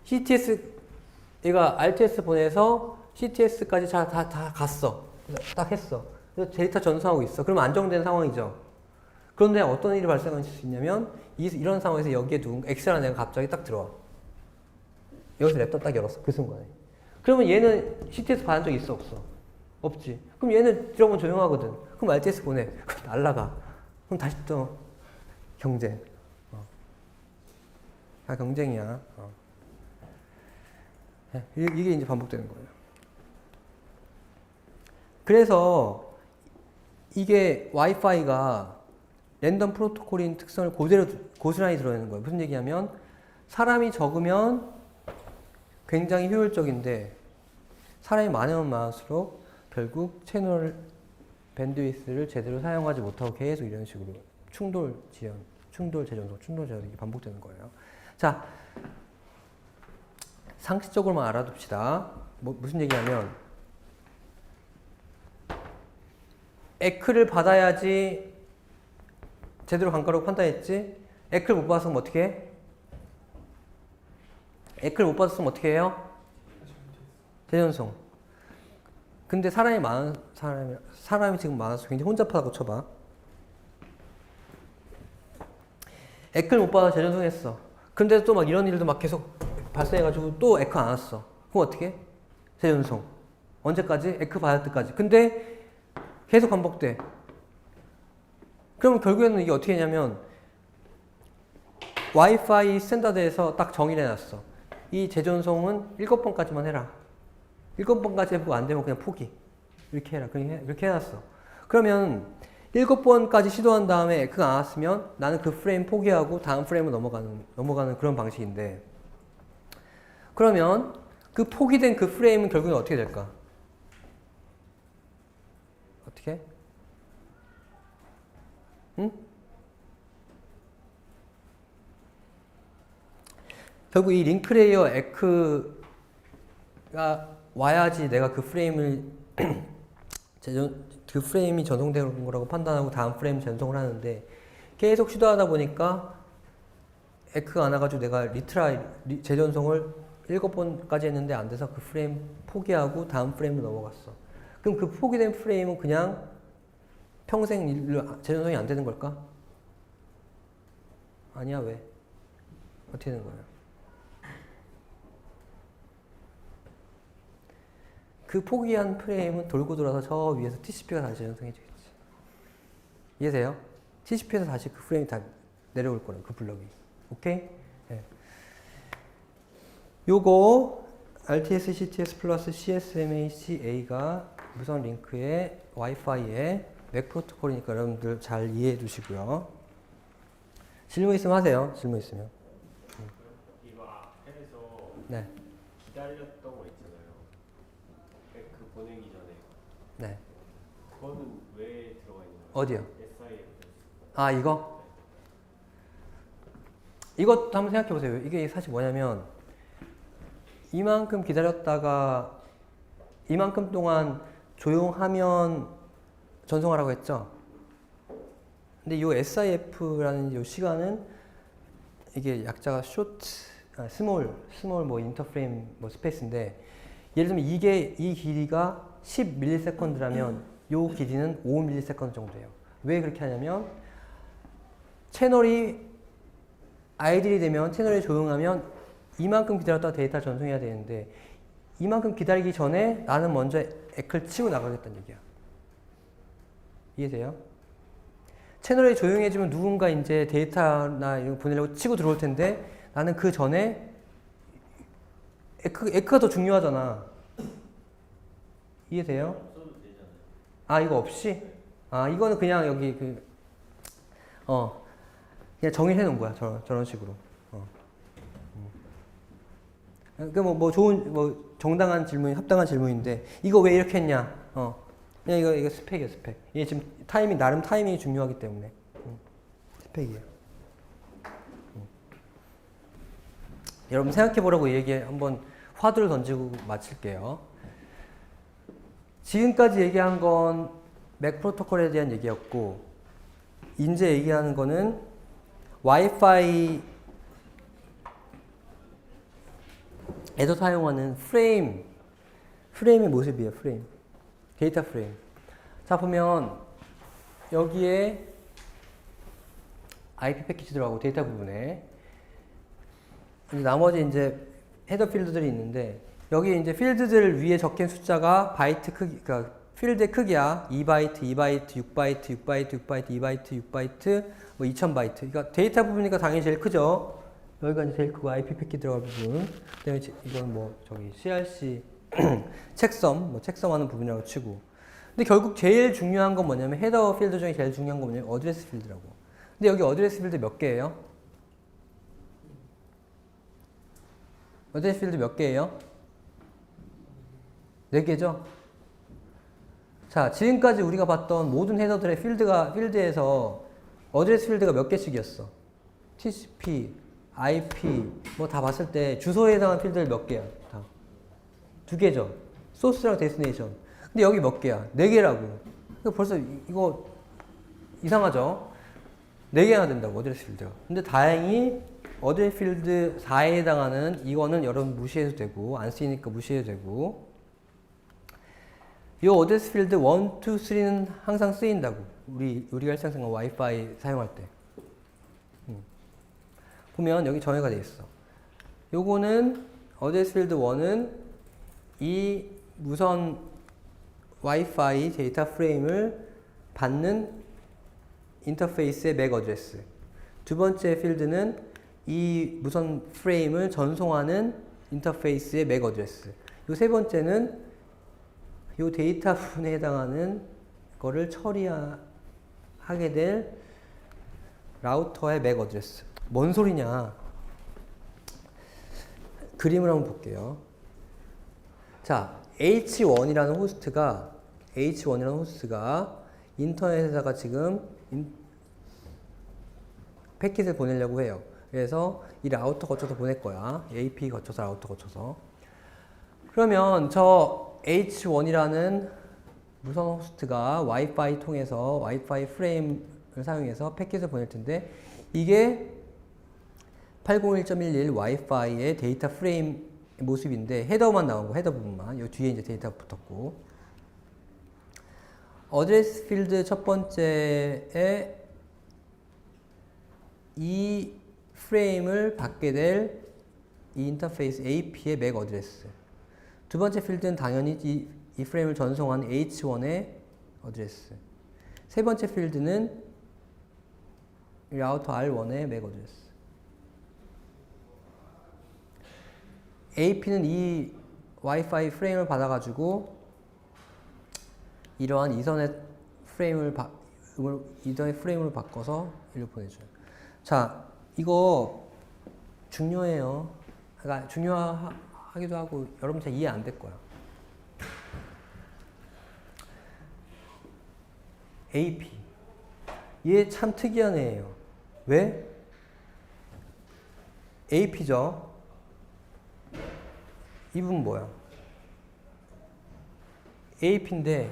S1: CTS, 얘가 RTS 보내서 CTS까지 다 갔어. 딱 했어. 그래서 데이터 전송하고 있어. 그럼 안정된 상황이죠. 그런데 어떤 일이 발생할 수 있냐면, 이런 상황에서 여기에 X라는 애가 갑자기 딱 들어와. 여기서 랩터 딱 열었어. 그 순간에. 그러면 얘는 CTS 받은 적 있어? 없어? 없지. 그럼 얘는 들어보면 조용하거든. 그럼 RTS 보내. 그럼 날라가. 그럼 다시 또 경쟁. 다 경쟁이야. 이게 이제 반복되는 거예요. 그래서 이게 와이파이가 랜덤 프로토콜인 특성을 고스란히 드러내는 거예요. 무슨 얘기냐면 사람이 적으면 굉장히 효율적인데 사람이 많으면 많을수록 결국 채널 밴드위스를 제대로 사용하지 못하고 계속 이런 식으로 충돌 재전송 이게 반복되는 거예요. 자, 상식적으로만 알아둡시다. 무슨 얘기냐면 에크를 받아야지 제대로 간 거라고 판단했지. 에크를 못 받았으면 어떻게 해? 에크를 못 받았으면 어떻게 해요? 재전송. 근데 사람이 지금 많아서 굉장히 혼잡하다고 쳐봐. 에크를 못 받아 재전송했어. 그런데 또 막 이런 일도 막 계속 발생해가지고 또 에크 안 왔어. 그럼 어떻게? 재전송. 언제까지? 에크 받을 때까지. 근데 계속 반복돼. 그럼 결국에는 이게 어떻게 되냐면 와이파이 스탠다드에서 딱 정의를 해놨어. 이 재전송은 7번까지만 해라. 7번까지 해보고 안 되면 그냥 포기. 이렇게 해라. 그렇게 해놨어. 그러면 7번까지 시도한 다음에 에크가 안 왔으면 나는 그 프레임 포기하고 다음 프레임으로 넘어가는 그런 방식인데, 그러면 그 포기된 그 프레임은 결국엔 어떻게 될까? 어떻게? 응? 결국 이 링크 레이어 에크가 와야지 내가 그 프레임을 그 프레임이 전송된 거라고 판단하고 다음 프레임 전송을 하는데, 계속 시도하다 보니까 에크가 안 와가지고 내가 재전송을 7번까지 했는데 안 돼서 그 프레임 포기하고 다음 프레임으로 넘어갔어. 그럼 그 포기된 프레임은 그냥 평생 재전송이 안 되는 걸까? 아니야, 왜? 어떻게 되는 거야? 그 포기한 프레임은 돌고 돌아서 저 위에서 TCP가 다시 재전송해 주겠지. 이해돼요? TCP에서 다시 그 프레임이 다 내려올 거예요. 그 블럭이. 오케이? 네. 요거 RTS, CTS 플러스 CSMA, CA가 무선 링크의 와이파이의 맥 프로토콜이니까 여러분들 잘 이해해 주시고요. 질문 있으면 하세요. 질문 있으면.
S2: 이거 앞에서
S1: 네.
S2: 기다렸던 거 있잖아요. 그 보내기 전에.
S1: 네.
S2: 그거는 왜 들어가 있는 거예요?
S1: 어디요?
S2: SIF.
S1: 아, 이거? 이것도 한번 생각해 보세요. 이게 사실 뭐냐면, 이만큼 기다렸다가 이만큼 동안 조용하면 전송하라고 했죠. 근데 이 SIF라는 이 시간은 이게 약자가 스몰 뭐 인터프레임 뭐 스페이스인데, 예를 들면 이 길이가 10ms라면 이 길이는 5ms 정도예요. 왜 그렇게 하냐면, 채널이 아이들이 되면 채널이 조용하면 이만큼 기다렸다가 데이터 전송해야 되는데, 이만큼 기다리기 전에 나는 먼저 에크를 치고 나가겠다는 얘기야. 이해돼요? 채널이 조용해지면 누군가 이제 데이터나 이런 거 보내려고 치고 들어올 텐데, 나는 그 전에 에크가 더 중요하잖아. 이해돼요? 아, 이거 없이? 아, 이거는 그냥 여기 그냥 정의해 놓은 거야. 저런 식으로. 좋은, 정당한 질문, 합당한 질문인데, 이거 왜 이렇게 했냐? 그냥 이거 스펙이에요, 스펙. 이게 지금 나름 타이밍이 중요하기 때문에. 스펙이에요. 여러분 생각해 보라고 얘기해. 한번 화두를 던지고 마칠게요. 지금까지 얘기한 건 맥 프로토콜에 대한 얘기였고, 이제 얘기하는 거는 와이파이에서 사용하는 프레임의 모습이에요. 프레임. 데이터 프레임. 자, 보면 여기에 IP 패키지 들어가고 데이터 부분에 나머지 이제 헤더 필드들이 있는데, 여기 이제 필드들 위에 적힌 숫자가 바이트 크기, 그러니까 필드의 크기야. 2바이트, 2바이트, 6바이트, 6바이트, 6바이트, 2바이트, 6바이트, 뭐 2000바이트. 그러니까 데이터 부분이니까 당연히 제일 크죠. 여기가 이제 제일 크고 IP 패키지 들어갈 부분. 그다음에 이건 뭐 저기 CRC 책섬하는 부분이라고 치고. 근데 결국 제일 중요한 건 뭐냐면, 헤더 필드 중에 제일 중요한 건 뭐냐면 어드레스 필드라고. 근데 여기 어드레스 필드 몇 개예요? 어드레스 필드 몇 개예요? 4개죠? 자, 지금까지 우리가 봤던 모든 헤더들의 필드에서 어드레스 필드가 몇 개씩이었어? TCP, IP, 뭐 다 봤을 때 주소에 해당하는 필드를 몇 개야? 다. 2개죠? 소스랑 데스티네이션. 근데 여기 몇 개야? 4개라고. 벌써 이거 이상하죠? 4개나 된다고, 어드레스 필드가. 근데 다행히 어드레스 필드 4에 해당하는 이거는 여러분 무시해도 되고, 안 쓰이니까 무시해도 되고, 이 어드레스 필드 1, 2, 3는 항상 쓰인다고. 우리가 일상생활 와이파이 사용할 때. 보면 여기 정의가 되어 있어. 요거는 어드레스 필드 1은 이 무선 와이파이 데이터 프레임을 받는 인터페이스의 맥 어드레스. 두 번째 필드는 이 무선 프레임을 전송하는 인터페이스의 맥 어드레스. 요 세 번째는 요 데이터 부분에 해당하는 거를 처리하게 될 라우터의 맥 어드레스. 뭔 소리냐? 그림을 한번 볼게요. 자, H1이라는 호스트가 인터넷에다가 지금 패킷을 보내려고 해요. 그래서 이 라우터 거쳐서 보낼 거야. AP 거쳐서 라우터 거쳐서. 그러면 저 H1이라는 무선 호스트가 와이파이 통해서 와이파이 프레임을 사용해서 패킷을 보낼 텐데 이게 801.11 와이파이의 데이터 프레임 모습인데 헤더만 나온 거, 헤더 부분만. 이 뒤에 이제 데이터가 붙었고. 어드레스 필드 첫 번째에 이 프레임을 받게 될 이 인터페이스 AP의 맥 어드레스. 두 번째 필드는 당연히 이 프레임을 전송한 H1의 어드레스. 세 번째 필드는 라우터 R1의 맥 어드레스. AP는 이 와이파이 프레임을 받아가지고 이러한 이더넷 프레임을 바꿔서 일로 보내줘요. 자, 이거 중요해요. 그러니까 중요하기도 하고 여러분 잘 이해 안 될 거야. AP. 얘 참 특이한 애예요. 왜? AP죠. 이 부분 뭐야? AP인데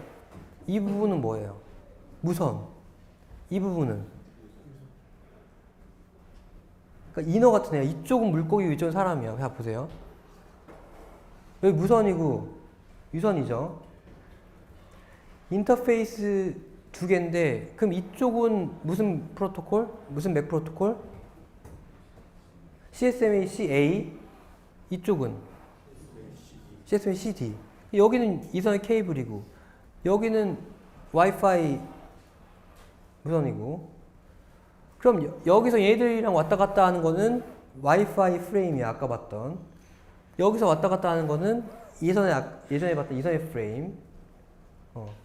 S1: 이 부분은 뭐예요? 무선. 이 부분은 그러니까 인어 같은 애야. 이쪽은 물고기, 이쪽은 사람이야. 자, 보세요. 여기 무선이고 유선이죠. 인터페이스 두 개인데 그럼 이쪽은 무슨 프로토콜? 무슨 맥 프로토콜? CSMA-CA. 이쪽은 CSMA-CD. 여기는 이선의 케이블이고 여기는 와이파이 무선이고 그럼 여기서 얘들이랑 왔다 갔다 하는 거는 와이파이 프레임이야. 아까 봤던. 여기서 왔다 갔다 하는 거는 예전에 봤던 이선의 프레임.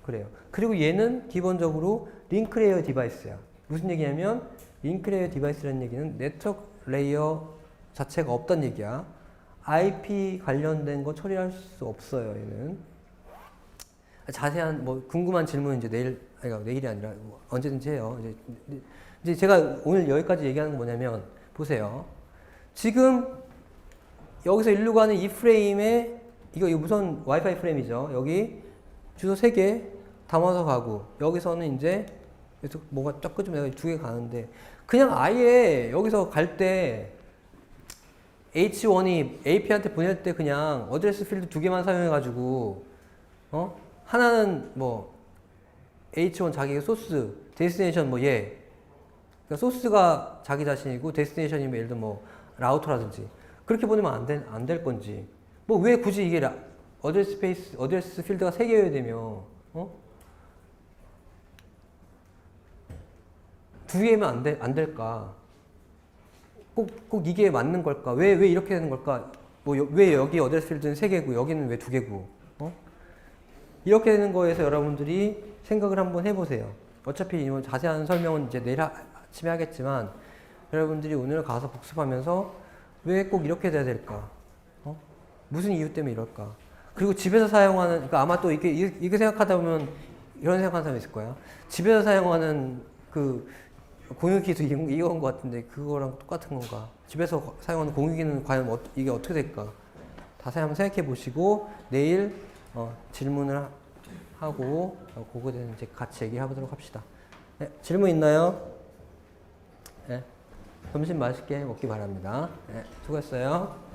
S1: 그래요. 그리고 얘는 기본적으로 링크 레이어 디바이스야. 무슨 얘기냐면 링크 레이어 디바이스라는 얘기는 네트워크 레이어 자체가 없다는 얘기야. IP 관련된 거 처리할 수 없어요. 얘는. 자세한 뭐 궁금한 질문은 이제 내일이 아니라 뭐 언제든지 해요. 이제 제가 오늘 여기까지 얘기하는 건 뭐냐면 보세요. 지금 여기서 일로 가는 이 프레임에 이거 무선 와이파이 프레임이죠. 여기 주소 3개 담아서 가고 여기서는 이제 뭐가 쫙 끄집어 내가 2개 가는데 그냥 아예 여기서 갈 때 H1이 AP한테 보낼 때 그냥 어드레스 필드 2개만 사용해 가지고 하나는 뭐 H1 자기가 소스 데스티네이션 뭐 얘 그러니까 소스가 자기 자신이고 데스티네이션이면 예를 들어 뭐 라우터라든지 그렇게 보내면 안 될 건지 뭐 왜 굳이 이게 어드레스 필드가 3개여야 되며 2개면 안 될까? 꼭 이게 맞는 걸까? 왜 이렇게 되는 걸까? 뭐 왜 여기 어드레스 필드는 3개고 여기는 왜 2개고? 이렇게 되는 거에서 여러분들이 생각을 한번 해보세요. 어차피 이런 자세한 설명은 이제 내일 아침에 하겠지만 여러분들이 오늘 가서 복습하면서 왜 꼭 이렇게 돼야 될까? 무슨 이유 때문에 이럴까? 그리고 집에서 사용하는, 그러니까 아마 또 이게 생각하다 보면 이런 생각하는 사람이 있을 거야. 집에서 사용하는 그 공유기도 이건 것 같은데 그거랑 똑같은 건가? 집에서 사용하는 공유기는 과연 이게 어떻게 될까? 자세히 한번 생각해 보시고 내일 질문을 하고 그거에 대해서 이제 같이 얘기해보도록 합시다. 네, 질문 있나요? 네, 점심 맛있게 먹기 바랍니다. 네, 수고했어요.